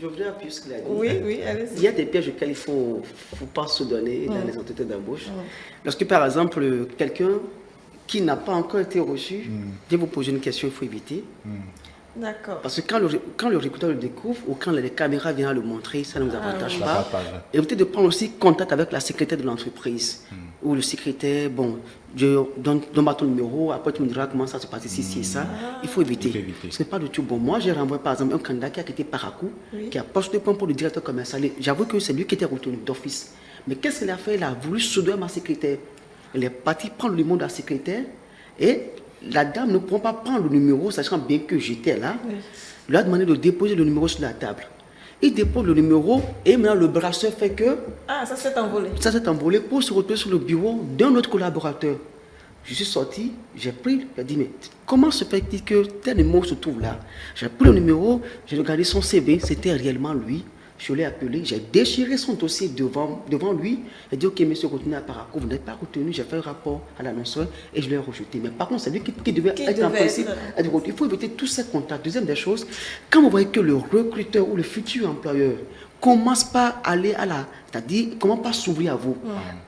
Je voudrais appuyer ce qu'il a dit. Oui, allez-y. Il y a des pièges auxquels il ne faut pas se donner dans les entretiens d'embauche. Lorsque, par exemple, quelqu'un qui n'a pas encore été reçu vient vous poser une question, il faut éviter. D'accord. Parce que quand le recruteur le découvre ou quand les caméras viennent le montrer, ça ne nous avantage pas. Évitez de prendre aussi contact avec la secrétaire de l'entreprise. Ou le secrétaire, bon, je donne ton numéro, après tu me diras comment ça se passe ici et ça. Il faut éviter. Ce n'est pas du tout bon. Moi, j'ai renvoyé par exemple un candidat qui a quitté Parakou, qui a posté pour le directeur commercial. J'avoue que c'est lui qui était retenu d'office. Mais qu'est-ce qu'il a fait? Il a voulu soudoyer ma secrétaire. Elle est partie prendre le numéro de la secrétaire et la dame ne pourra pas prendre le numéro, sachant bien que j'étais là. Il lui a demandé de déposer le numéro sur la table. Il dépose le numéro et maintenant le brasseur fait que... Ah, ça s'est envolé. Ça s'est envolé pour se retrouver sur le bureau d'un autre collaborateur. Je suis sorti, j'ai pris, j'ai dit, mais comment se fait-il que tel numéro se trouve là? J'ai pris le numéro, j'ai regardé son CV, c'était réellement lui. Je l'ai appelé, j'ai déchiré son dossier devant lui. J'ai dit, ok, monsieur, retenez à Parakou, vous n'êtes pas retenu. J'ai fait un rapport à l'annonceur et je l'ai rejeté. Mais par contre, c'est lui qui devait être en principe. Il faut éviter tous ces contacts. Deuxième des choses, quand vous voyez que le recruteur ou le futur employeur commence pas à aller c'est-à-dire, commence pas à s'ouvrir à vous.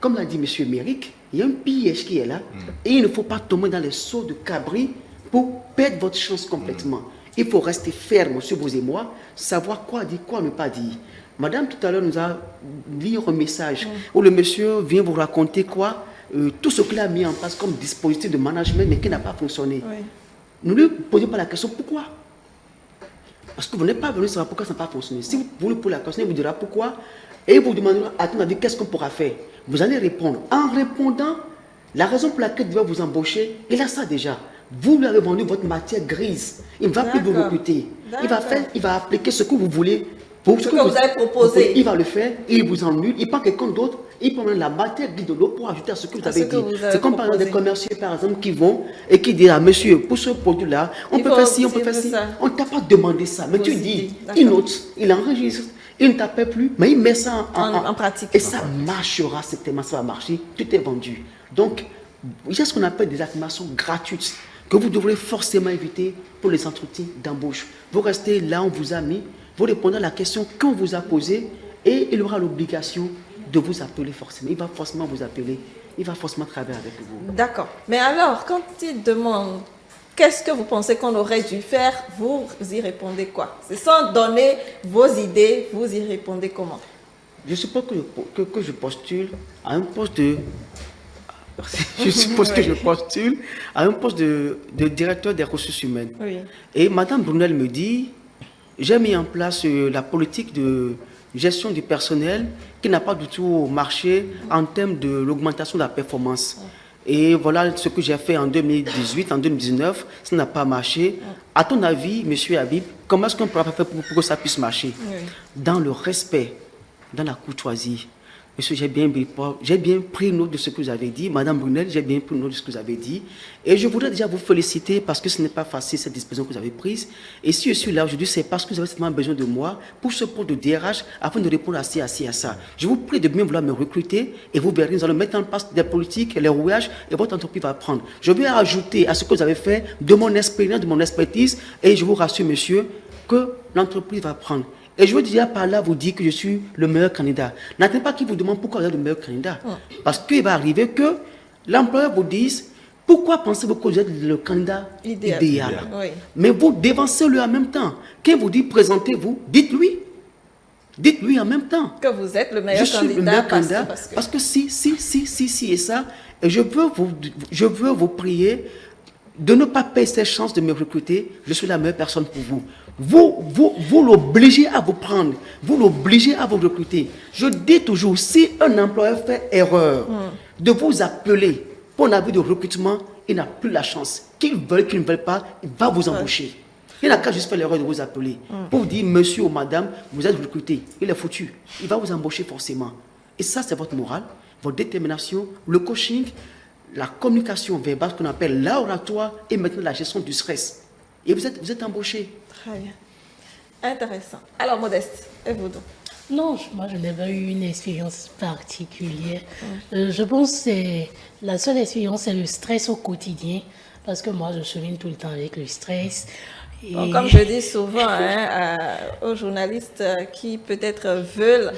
Comme l'a dit monsieur Méric, il y a un piège qui est là et il ne faut pas tomber dans les sauts de cabri pour perdre votre chance complètement. Il faut rester ferme sur vous et moi, savoir quoi dire, quoi ne pas dire. Madame, tout à l'heure, nous a lu un message où le monsieur vient vous raconter quoi, tout ce qu'il a mis en place comme dispositif de management, mais qui n'a pas fonctionné. Ne lui posez pas la question pourquoi. Parce que vous n'êtes pas venu savoir pourquoi ça n'a pas fonctionné. Si vous lui posez la question, il vous dira pourquoi, et il vous demandera, à ton avis, qu'est-ce qu'on pourra faire. Vous allez répondre. En répondant, la raison pour laquelle il va vous embaucher, il a ça déjà. vous lui avez vendu votre matière grise. Il ne va plus vous recruter. Il va appliquer ce que vous voulez. Pour ce que vous avez proposé. Il va le faire, il vous annule, il prend quelqu'un d'autre, il prend la matière grise de l'eau pour ajouter à ce que vous avez dit. C'est comme par exemple des commerciaux par exemple qui vont et qui disent, ah monsieur, pour ce produit-là, on peut faire ci, on peut faire ci. On ne t'a pas demandé ça, mais tu dis, il note, il enregistre. Il ne t'appelle plus, mais il met ça en pratique. Et ça marchera, certainement, ça va marcher, tout est vendu. Donc, il y a ce qu'on appelle des affirmations gratuites que vous devrez forcément éviter pour les entretiens d'embauche. Vous restez là, on vous a mis, vous répondez à la question qu'on vous a posée et il aura l'obligation de vous appeler forcément. Il va forcément vous appeler, il va forcément travailler avec vous. D'accord. Mais alors, quand il demande qu'est-ce que vous pensez qu'on aurait dû faire, vous y répondez quoi? C'est sans donner vos idées, vous y répondez comment? Je suppose que je postule à un poste de... Je suppose que je postule à un poste de directeur des ressources humaines. Oui. Et Madame Brunel me dit, j'ai mis en place la politique de gestion du personnel qui n'a pas du tout marché en termes de l'augmentation de la performance. Et voilà ce que j'ai fait en 2018, en 2019, ça n'a pas marché. À ton avis, Monsieur Habib, comment est-ce qu'on pourra faire pour que ça puisse marcher? Dans le respect, dans la courtoisie. Monsieur, j'ai bien pris note de ce que vous avez dit. Madame Brunel, j'ai bien pris note de ce que vous avez dit. Et je voudrais déjà vous féliciter parce que ce n'est pas facile cette disposition que vous avez prise. Et si je suis là aujourd'hui, c'est parce que vous avez certainement besoin de moi pour ce poste de DRH afin de répondre à ça. Je vous prie de bien vouloir me recruter et vous verrez, nous allons mettre en place des politiques, les rouages et votre entreprise va prendre. Je vais ajouter à ce que vous avez fait de mon expérience, de mon expertise et je vous rassure, monsieur, que l'entreprise va prendre. Et je veux déjà par là vous dire que je suis le meilleur candidat. N'attendez pas qu'il vous demande pourquoi vous êtes le meilleur candidat. Parce qu'il va arriver que l'employeur vous dise pourquoi pensez-vous que vous êtes le candidat idéal. Oui. Mais vous dévancez-le en même temps. Quand vous dit présentez-vous, dites-lui. Dites-lui en même temps. Que vous êtes le meilleur candidat. Je suis le meilleur candidat parce que si et ça. Et je veux vous prier de ne pas perdre cette chance de me recruter. Je suis la meilleure personne pour vous. Vous l'obligez à vous prendre, vous l'obligez à vous recruter. Je dis toujours, si un employeur fait erreur de vous appeler pour un avis de recrutement, il n'a plus la chance. Qu'il veuille, qu'il ne veuille pas, il va vous embaucher. Il n'a qu'à juste faire l'erreur de vous appeler pour vous dire, monsieur ou madame, vous êtes recruté. Il est foutu. Il va vous embaucher forcément. Et ça, c'est votre morale, votre détermination, le coaching, la communication verbale, ce qu'on appelle l'oratoire et maintenant la gestion du stress. Et vous êtes embauché. Très bien. Intéressant. Alors, Modeste, et vous donc? Non, moi, je n'ai pas eu une expérience particulière. Je pense que la seule expérience, c'est le stress au quotidien. Parce que moi, je souligne tout le temps avec le stress. Et... Bon, comme je dis souvent aux journalistes qui peut-être veulent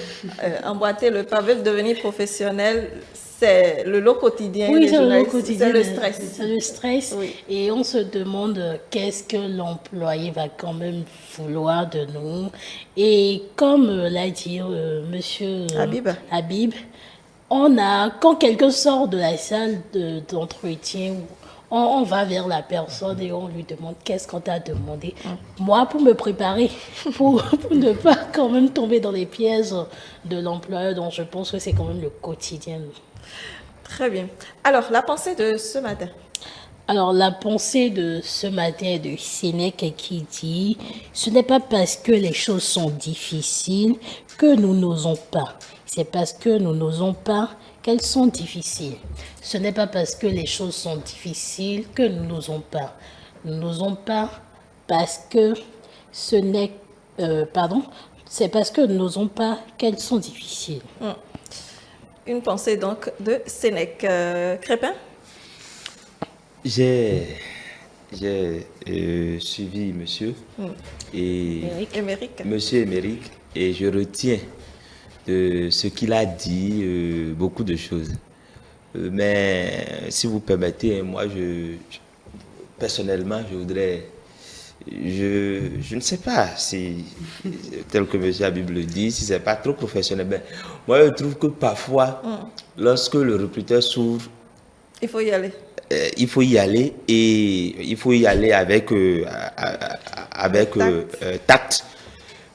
emboîter le pas, veulent devenir professionnels, c'est le lot quotidien. Oui, c'est le lot quotidien. C'est le stress. C'est le stress. Oui. Et on se demande qu'est-ce que l'employé va quand même vouloir de nous. Et comme l'a dit monsieur Habib, quand quelqu'un sort de la salle d'entretien, on va vers la personne et on lui demande qu'est-ce qu'on t'a demandé. Moi, pour me préparer, pour ne pas quand même tomber dans les pièges de l'employeur, donc je pense que c'est quand même le quotidien. Très bien. Alors, la pensée de ce matin. Alors, la pensée de ce matin est de Sénèque qui dit « Ce n'est pas parce que les choses sont difficiles que nous n'osons pas. C'est parce que nous n'osons pas qu'elles sont difficiles. Ce n'est pas parce que les choses sont difficiles que nous n'osons pas. Nous n'osons pas parce que c'est parce que nous n'osons pas qu'elles sont difficiles. » Une pensée donc de Sénèque. Crépin? J'ai suivi monsieur monsieur Émeric, et je retiens de ce qu'il a dit beaucoup de choses. Mais si vous permettez, moi, personnellement, je voudrais... Je ne sais pas si, tel que M. Habib le dit, si ce n'est pas trop professionnel. Mais moi, je trouve que parfois, lorsque le recruteur s'ouvre, il faut y aller. Il faut y aller et il faut y aller avec tact.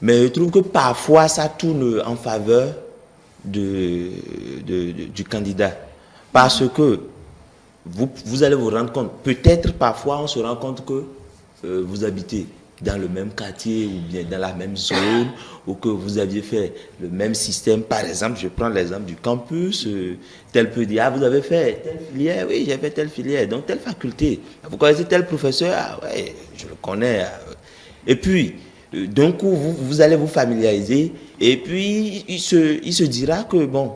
Mais je trouve que parfois, ça tourne en faveur du candidat. Parce que vous allez vous rendre compte. Peut-être parfois on se rend compte que vous habitez dans le même quartier ou bien dans la même zone, ou que vous aviez fait le même système. Par exemple, je prends l'exemple du campus, tel peut dire, ah, vous avez fait telle filière, oui, j'ai fait telle filière, donc telle faculté. Vous connaissez tel professeur, ah ouais, je le connais. Et puis, d'un coup, vous allez vous familiariser, et puis il se dira que, bon,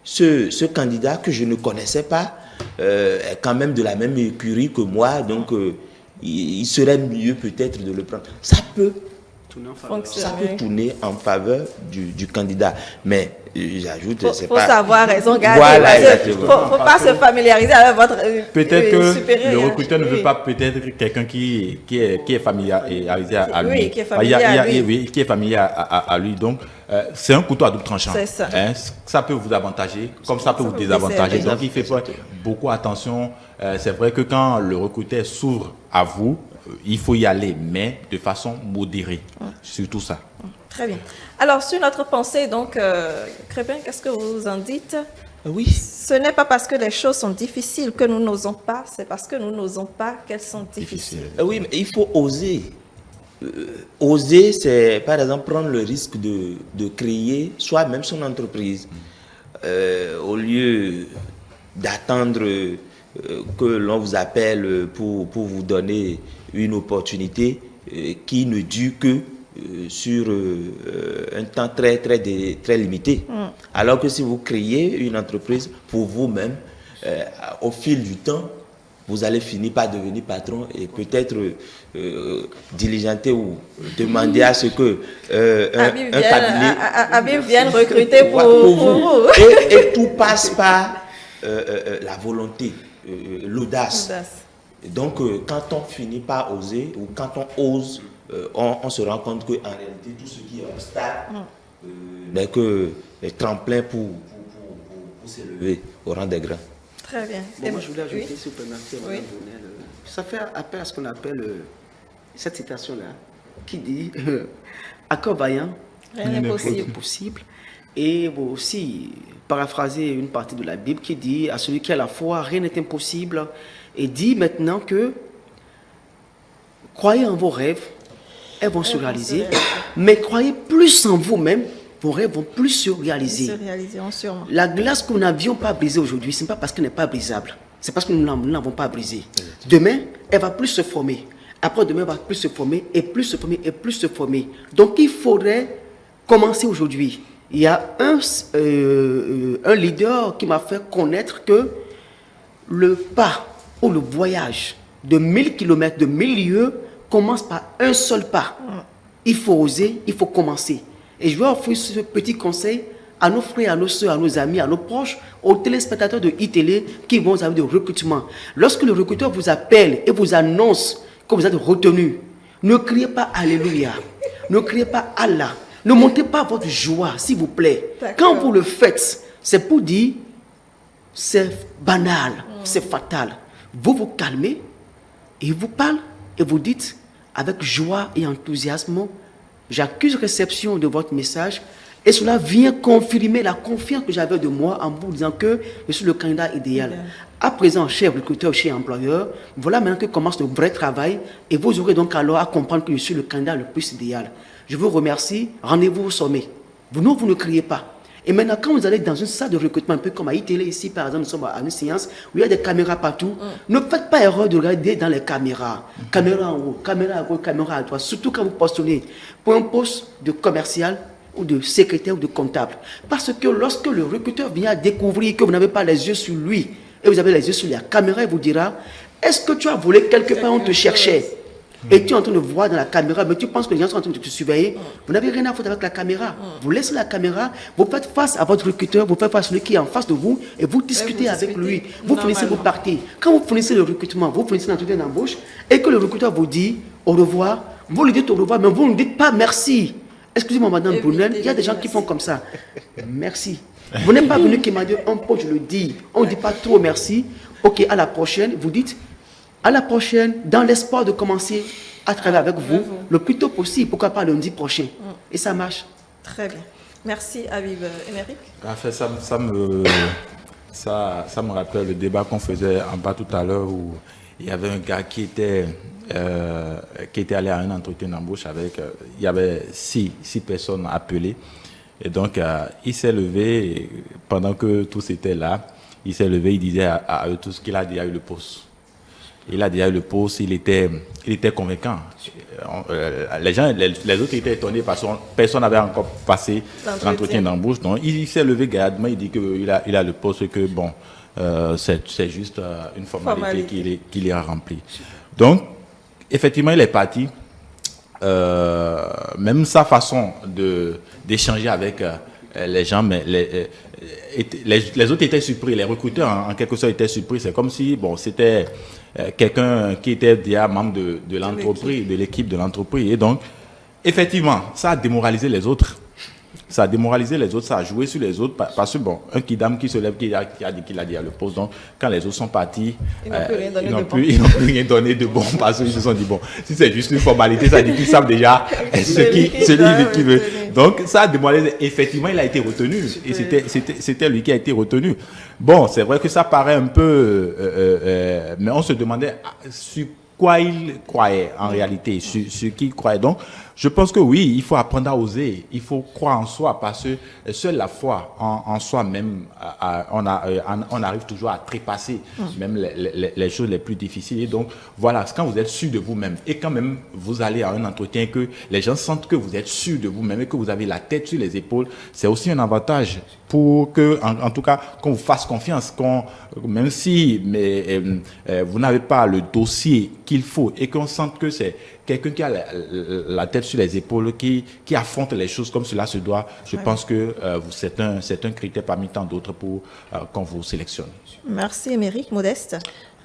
ce candidat que je ne connaissais pas est quand même de la même écurie que moi, donc il serait mieux peut-être de le prendre. Ça peut tourner en faveur du candidat. Mais j'ajoute, c'est pas... faut savoir raison garder. Voilà, Il ne faut pas se familiariser avec votre peut-être que supérieur. Le recruteur ne veut pas peut-être quelqu'un qui est familiarisé à lui. Oui, qui est familier à lui. Oui, qui est familier à lui. Donc, c'est un couteau à double tranchant. C'est ça. Hein, ça peut vous avantager, comme ça peut vous désavantager. Donc, il fait beaucoup attention. C'est vrai que quand le recruteur s'ouvre à vous, il faut y aller, mais de façon modérée. Surtout ça. Très bien. Alors, sur notre pensée, donc, Crépin, qu'est-ce que vous en dites? Oui. Ce n'est pas parce que les choses sont difficiles que nous n'osons pas, c'est parce que nous n'osons pas qu'elles sont difficiles. Oui, mais il faut oser. Oser, c'est par exemple prendre le risque de créer soi-même son entreprise. Au lieu d'attendre que l'on vous appelle pour vous donner une opportunité qui ne dure que sur un temps très limité. Alors que si vous créez une entreprise pour vous-même, au fil du temps, vous allez finir par devenir patron et peut-être diligenter ou demander à ce que un cabinet Habib vienne recruter pour vous. Et tout passe par la volonté, l'audace. Donc, quand on finit par oser ou quand on ose, on se rend compte qu'en réalité, tout ce qui est obstacle n'est que les tremplins pour s'élever au rang des grands. Très bien. Bon, moi, je voulais ajouter, s'il vous plaît, ça fait appel à ce qu'on appelle cette citation-là, qui dit à corps vaillant, rien n'est possible. Et bon, aussi, paraphraser une partie de la Bible qui dit à celui qui a la foi, rien n'est impossible. Et dit maintenant que croyez en vos rêves, elles vont se réaliser, mais croyez plus en vous-même, vos rêves vont plus se réaliser. La glace que nous n'avions pas brisée aujourd'hui, ce n'est pas parce qu'elle n'est pas brisable, c'est parce que nous ne l'avons pas brisée. Demain, elle va plus se former. Après demain, elle va plus se former, et plus se former, et plus se former. Donc il faudrait commencer aujourd'hui. Il y a un leader qui m'a fait connaître que le pas ou le voyage de 1000 km, de 1000 lieues, commence par un seul pas. Il faut oser, il faut commencer. Et je vais offrir ce petit conseil à nos frères, à nos soeurs, à nos amis, à nos proches, aux téléspectateurs de iTélé qui vont avoir de recrutement. Lorsque le recruteur vous appelle et vous annonce que vous êtes retenu, ne criez pas Alléluia, ne criez pas Allah, ne montez pas votre joie, s'il vous plaît. Quand vous le faites, c'est pour dire, c'est banal, c'est fatal. Vous vous calmez, et il vous parle, et vous dites, avec joie et enthousiasme, j'accuse réception de votre message, et cela vient confirmer la confiance que j'avais de moi en vous disant que je suis le candidat idéal. À présent, cher recruteur, cher employeur, voilà maintenant que commence le vrai travail, et vous aurez donc alors à comprendre que je suis le candidat le plus idéal. Je vous remercie, rendez-vous au sommet. Vous ne criez pas. Et maintenant, quand vous allez dans une salle de recrutement, un peu comme à iTélé ici, par exemple, nous sommes à une séance où il y a des caméras partout, ne faites pas erreur de regarder dans les caméras. Caméra en haut, caméra à gauche, caméra à droite, surtout quand vous postulez pour un poste de commercial ou de secrétaire ou de comptable. Parce que lorsque le recruteur vient découvrir que vous n'avez pas les yeux sur lui et vous avez les yeux sur la caméra, il vous dira, est-ce que tu as volé quelque part, on te cherchait? Et tu es en train de voir dans la caméra, mais tu penses que les gens sont en train de te surveiller. Vous n'avez rien à foutre avec la caméra. Vous laissez la caméra, vous faites face à votre recruteur, vous faites face à celui qui est en face de vous et vous discutez avec lui. Vous finissez, vous partez. Quand vous finissez le recrutement, vous finissez l'entretien d'embauche et que le recruteur vous dit au revoir, vous lui dites au revoir, mais vous ne dites pas merci. Excusez-moi, madame Brunel, il y a des gens qui font comme ça. Merci. Vous n'êtes pas venu qui m'a dit un pot, je le dis. On ne dit pas trop merci. Ok, à la prochaine, vous dites. À la prochaine, dans l'espoir de commencer à travailler avec vous le plus tôt possible, pourquoi pas lundi prochain. Et ça marche. Très bien. Merci, Habib. Émeric. Ça me rappelle le débat qu'on faisait en bas tout à l'heure où il y avait un gars qui était allé à un entretien d'embauche avec, il y avait six personnes appelées. Et donc, il s'est levé, et pendant que tous étaient là, il s'est levé, il disait à eux tous qu'il a déjà eu le poste. Il a déjà eu le poste, il était convaincant. Les autres étaient étonnés parce que personne n'avait encore passé l'entretien d'embauche. Donc, il s'est levé gaillardement, il dit qu'il a le poste, que bon, c'est juste une formalité qu'il a remplie. Donc, effectivement, il est parti. Même sa façon d'échanger avec les gens, mais les autres étaient surpris, les recruteurs en quelque sorte étaient surpris. C'est comme si c'était quelqu'un qui était déjà membre de l'entreprise, de l'équipe de l'entreprise. Et donc, effectivement, ça a démoralisé les autres. Ça a démoralisé les autres, ça a joué sur les autres, parce que un kidam qui se lève, qui a dit qu'il a dit à le poste. Donc, quand les autres sont partis, ils n'ont plus rien donné de bon, parce qu'ils se sont dit, bon, si c'est juste une formalité, ça dit qu'ils savent déjà celui qui veut. Donc, ça a démoralisé. Effectivement, il a été retenu. Et c'était lui qui a été retenu. Bon, c'est vrai que ça paraît un peu... mais on se demandait sur quoi il croyait en réalité, sur qui il croyait. Donc, je pense que oui, il faut apprendre à oser, il faut croire en soi, parce que seule la foi en soi-même, on arrive toujours à trépasser même les choses les plus difficiles. Et donc, voilà, quand vous êtes sûr de vous-même et quand même vous allez à un entretien, que les gens sentent que vous êtes sûr de vous-même et que vous avez la tête sur les épaules, c'est aussi un avantage pour que, en tout cas, qu'on vous fasse confiance, même si vous n'avez pas le dossier qu'il faut et qu'on sente que c'est quelqu'un qui a la tête sur les épaules, qui affronte les choses comme cela se doit, je pense que c'est un critère parmi tant d'autres pour qu'on vous sélectionne. Merci, Émeric. Modeste.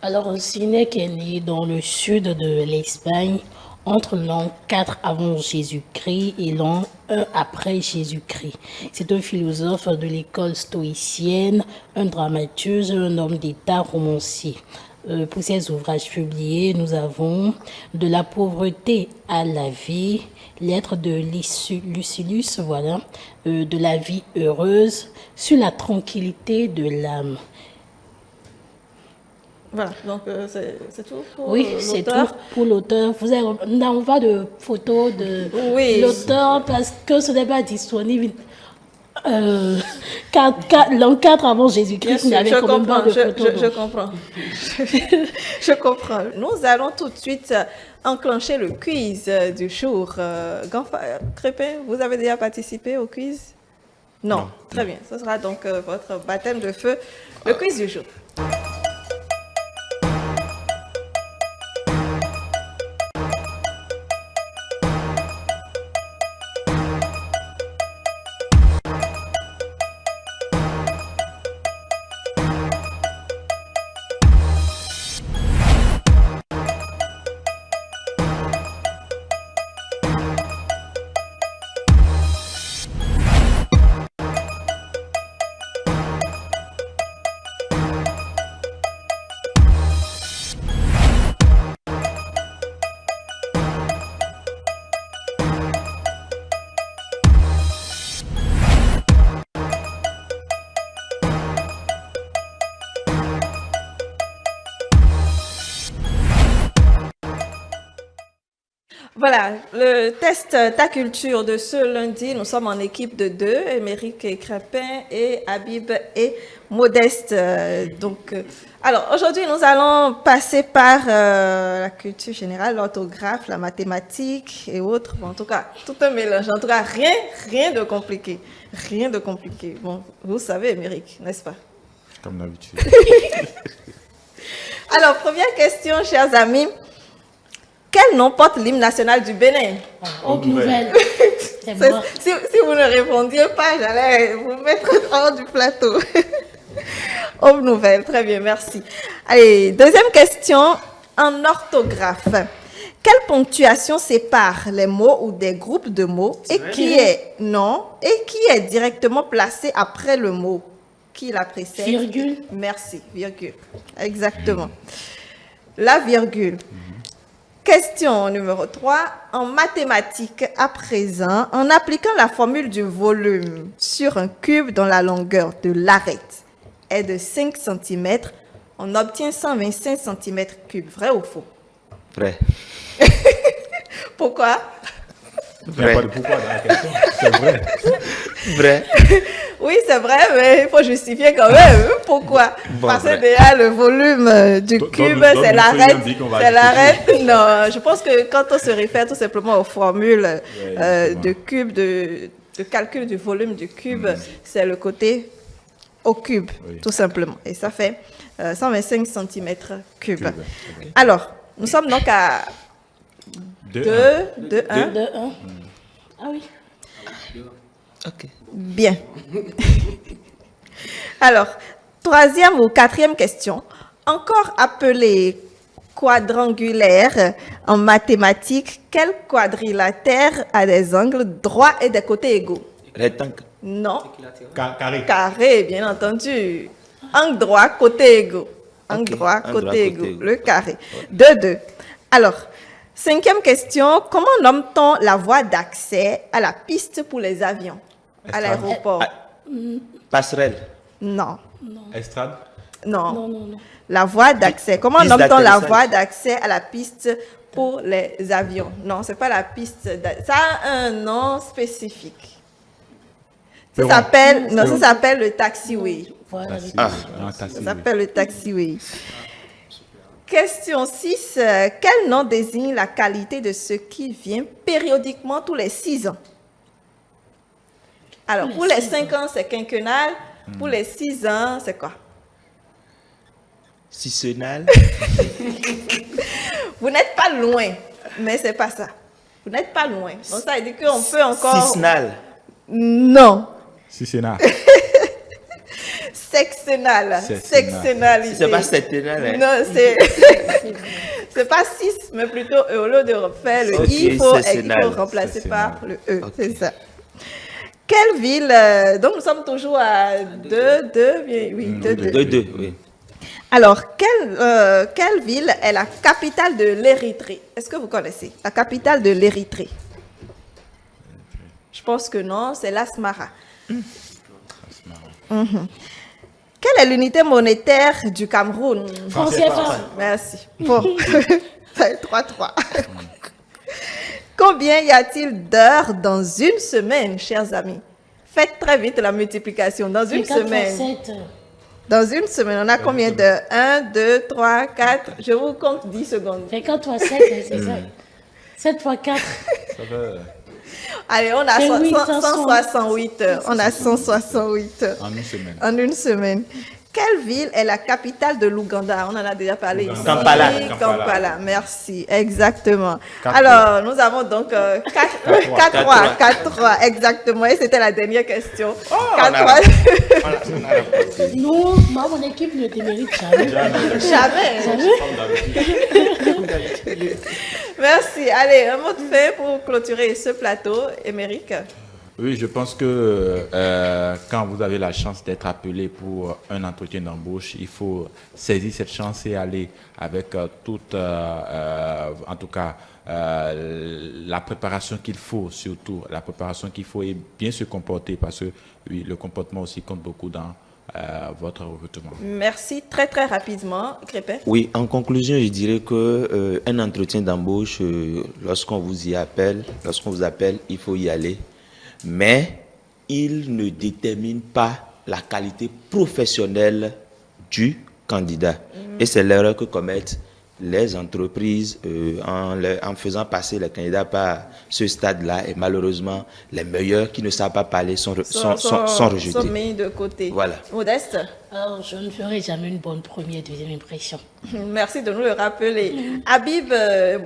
Alors, Sénèque est né dans le sud de l'Espagne, entre l'an 4 avant Jésus-Christ et l'an 1 après Jésus-Christ. C'est un philosophe de l'école stoïcienne, un dramaturge, un homme d'État, romancier. Pour ses ouvrages publiés, nous avons De la pauvreté à la vie, Lettres de Lucilius, voilà, De la vie heureuse, Sur la tranquillité de l'âme. Voilà, donc c'est tout pour oui, c'est tout pour l'auteur. On n'envoie de photos de l'auteur parce que ce n'est pas disponible. L'an 4 avant Jésus-Christ, il n'y avait quand même pas de photos. Je comprends. Je comprends. Nous allons tout de suite enclencher le quiz du jour. Crépin, vous avez déjà participé au quiz? Non. Très bien. Ce sera donc votre baptême de feu, le quiz du jour. Voilà, le test Ta Culture de ce lundi, nous sommes en équipe de 2, Émeric et Crépin et Habib et Modeste. Alors aujourd'hui, nous allons passer par la culture générale, l'orthographe, la mathématique et autres. Bon, en tout cas, tout un mélange. En tout cas, rien de compliqué. Rien de compliqué. Bon, vous savez, Émeric, n'est-ce pas? Comme d'habitude. Alors, première question, chers amis. Quel nom porte l'hymne national du Bénin? Aube Nouvelle. Si vous ne répondiez pas, j'allais vous mettre hors du plateau. Aube Nouvelle, très bien, merci. Allez, deuxième question, en orthographe. Quelle ponctuation sépare les mots ou des groupes de mots et qui est directement placée après le mot? Qui la précède? Virgule. Merci, virgule. Exactement. La virgule. Question numéro 3. En mathématiques, à présent, en appliquant la formule du volume sur un cube dont la longueur de l'arête est de 5 cm, on obtient 125 cm3. Vrai ou faux? Vrai. Pourquoi? Il n'y a pas de pourquoi dans la question. C'est vrai. Vrai. Oui, c'est vrai, mais il faut justifier quand même. Pourquoi? Bon, Parce que vrai. déjà, le volume du cube, c'est l'arête. Non, je pense que quand on se réfère tout simplement aux formules de cube, de calcul du volume du cube, c'est le côté au cube, tout simplement. Et ça fait 125 cm3. Okay. Alors, nous sommes donc à 2, 1. 2, 1. Ah oui. Ok. Bien. Alors, troisième ou quatrième question, encore appelée quadrangulaire en mathématiques, quel quadrilatère a des angles droits et des côtés égaux? Rectangle. Non. Carré. Carré, bien entendu. Angle droit, côté égaux. Angle Ok. droit, Angle côté droit, égaux. côté égaux. Le carré. 2, 2. Alors, cinquième question, comment nomme-t-on la voie d'accès à la piste pour les avions à l'aéroport? Passerelle. Non. Estrade. Non. Non, non, non. La voie d'accès. Comment Piste nomme-t-on la d'atterrissage. voie d'accès à la piste pour les avions? Non, c'est pas la piste. Ça a un nom spécifique. Ça Perron. s'appelle, non, ça s'appelle le taxiway. Voilà. Ah. Ça s'appelle le taxiway. Question 6. Quel nom désigne la qualité de ce qui vient périodiquement tous les 6 ans? Alors, pour les 5 ans, c'est quinquennal. Pour les 6 ans, c'est quoi? Sissenal. Vous n'êtes pas loin, mais c'est pas ça. Vous n'êtes pas loin. Donc, ça veut dire qu'on peut encore... Sisnal. Non. Si c'est là. Sexennal. Sexennal. Sexennalité. C'est pas septennal. Hein? Non, c'est... c'est pas 6, mais plutôt au lieu de refaire le Ok, I, il faut sexennal. remplacer Sexennal. par le E. Ok. C'est ça. Quelle ville... donc, nous sommes toujours à 2, 2, oui, 2, 2. 2-2, oui. Alors, quelle ville est la capitale de l'Érythrée? Est-ce que vous connaissez la capitale de l'Érythrée? Je pense que non, c'est l'Asmara. Mhm. Quelle est l'unité monétaire du Cameroun? Franc CFA. Merci. Bon, ça est 3-3. Combien y a-t-il d'heures dans une semaine, chers amis? Faites très vite la multiplication. Dans une 4 semaine. fois 7. Dans une semaine, on a combien d'heures? 1, 2, 3, 4. Je vous compte 10 secondes. Fait 4 fois 7, c'est ça. 7 fois 4. Ça fait Allez, on a C'est 168 heures. On a 168 heures en une semaine. en une semaine. Quelle ville est la capitale de l'Ouganda? On en a déjà parlé ici. Kampala. Kampala, merci, exactement. 4-3. Alors, nous avons donc 4-3, exactement. Et c'était la dernière question. 4-3. Non, moi, mon équipe ne te mérite jamais. Jamais. Merci. Allez, un mot de fin pour clôturer ce plateau, Émeric. Oui, je pense que quand vous avez la chance d'être appelé pour un entretien d'embauche, il faut saisir cette chance et aller avec toute, en tout cas, la préparation qu'il faut, surtout la préparation qu'il faut et bien se comporter parce que oui, le comportement aussi compte beaucoup dans votre recrutement. Merci. Très, très rapidement, Crépin. Oui, en conclusion, je dirais que un entretien d'embauche, lorsqu'on vous appelle, il faut y aller. Mais il ne détermine pas la qualité professionnelle du candidat. Et c'est l'erreur que commettent les entreprises en faisant passer les candidats par ce stade-là. Et malheureusement, les meilleurs qui ne savent pas parler sont rejetés. Sont mis de côté. Voilà. Modeste. Alors, je ne ferai jamais une bonne première, deuxième impression. Merci de nous le rappeler. Habib,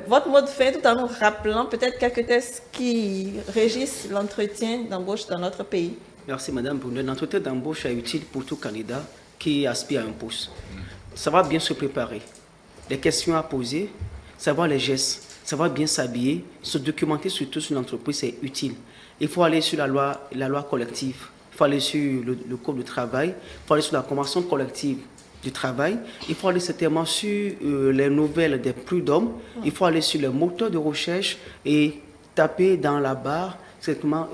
votre mot de fin, tout en nous rappelant peut-être quelques tests qui régissent l'entretien d'embauche dans notre pays. Merci Madame Brunel. L'entretien d'embauche est utile pour tout candidat qui aspire à un poste. Ça va bien se préparer. Les questions à poser, savoir les gestes, savoir bien s'habiller, se documenter surtout sur l'entreprise, c'est utile. Il faut aller sur la loi collective, il faut aller sur le code du travail, il faut aller sur la convention collective du travail, il faut aller certainement sur les nouvelles des prud'hommes, il faut aller sur les moteurs de recherche et taper dans la barre exactement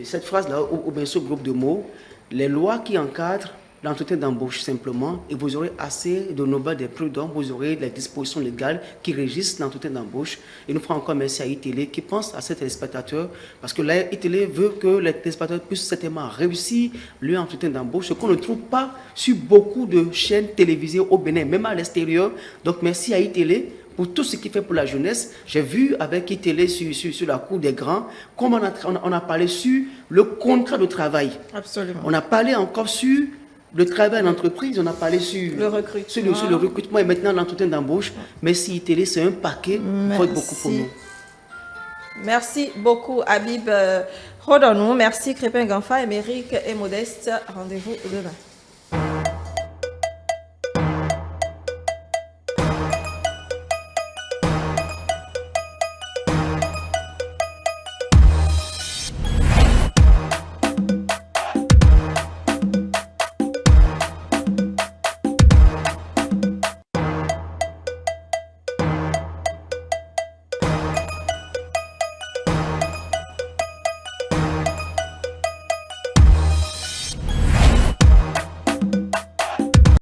cette phrase-là ou bien ce groupe de mots. les lois qui encadrent l'entretien d'embauche simplement, et vous aurez assez de nobles des prud'hommes, vous aurez les dispositions légales qui régissent l'entretien d'embauche. Et nous ferons encore merci à iTélé qui pense à ces téléspectateurs, parce que là, iTélé veut que les téléspectateurs puissent certainement réussir leur entretien d'embauche, ce qu'on ne trouve pas sur beaucoup de chaînes télévisées au Bénin, même à l'extérieur. Donc merci à iTélé pour tout ce qu'il fait pour la jeunesse. J'ai vu avec iTélé sur la cour des grands, comme on a parlé sur le contrat de travail. Absolument. On a parlé encore sur le travail en entreprise, on a parlé sur le recrutement, sur le recrutement et maintenant l'entretien d'embauche. Merci iTélé, c'est un paquet, il faut être beaucoup pour nous. Merci beaucoup Habib Rodonou, merci Crépin Ganfa, Émeric et Modeste. Rendez-vous demain.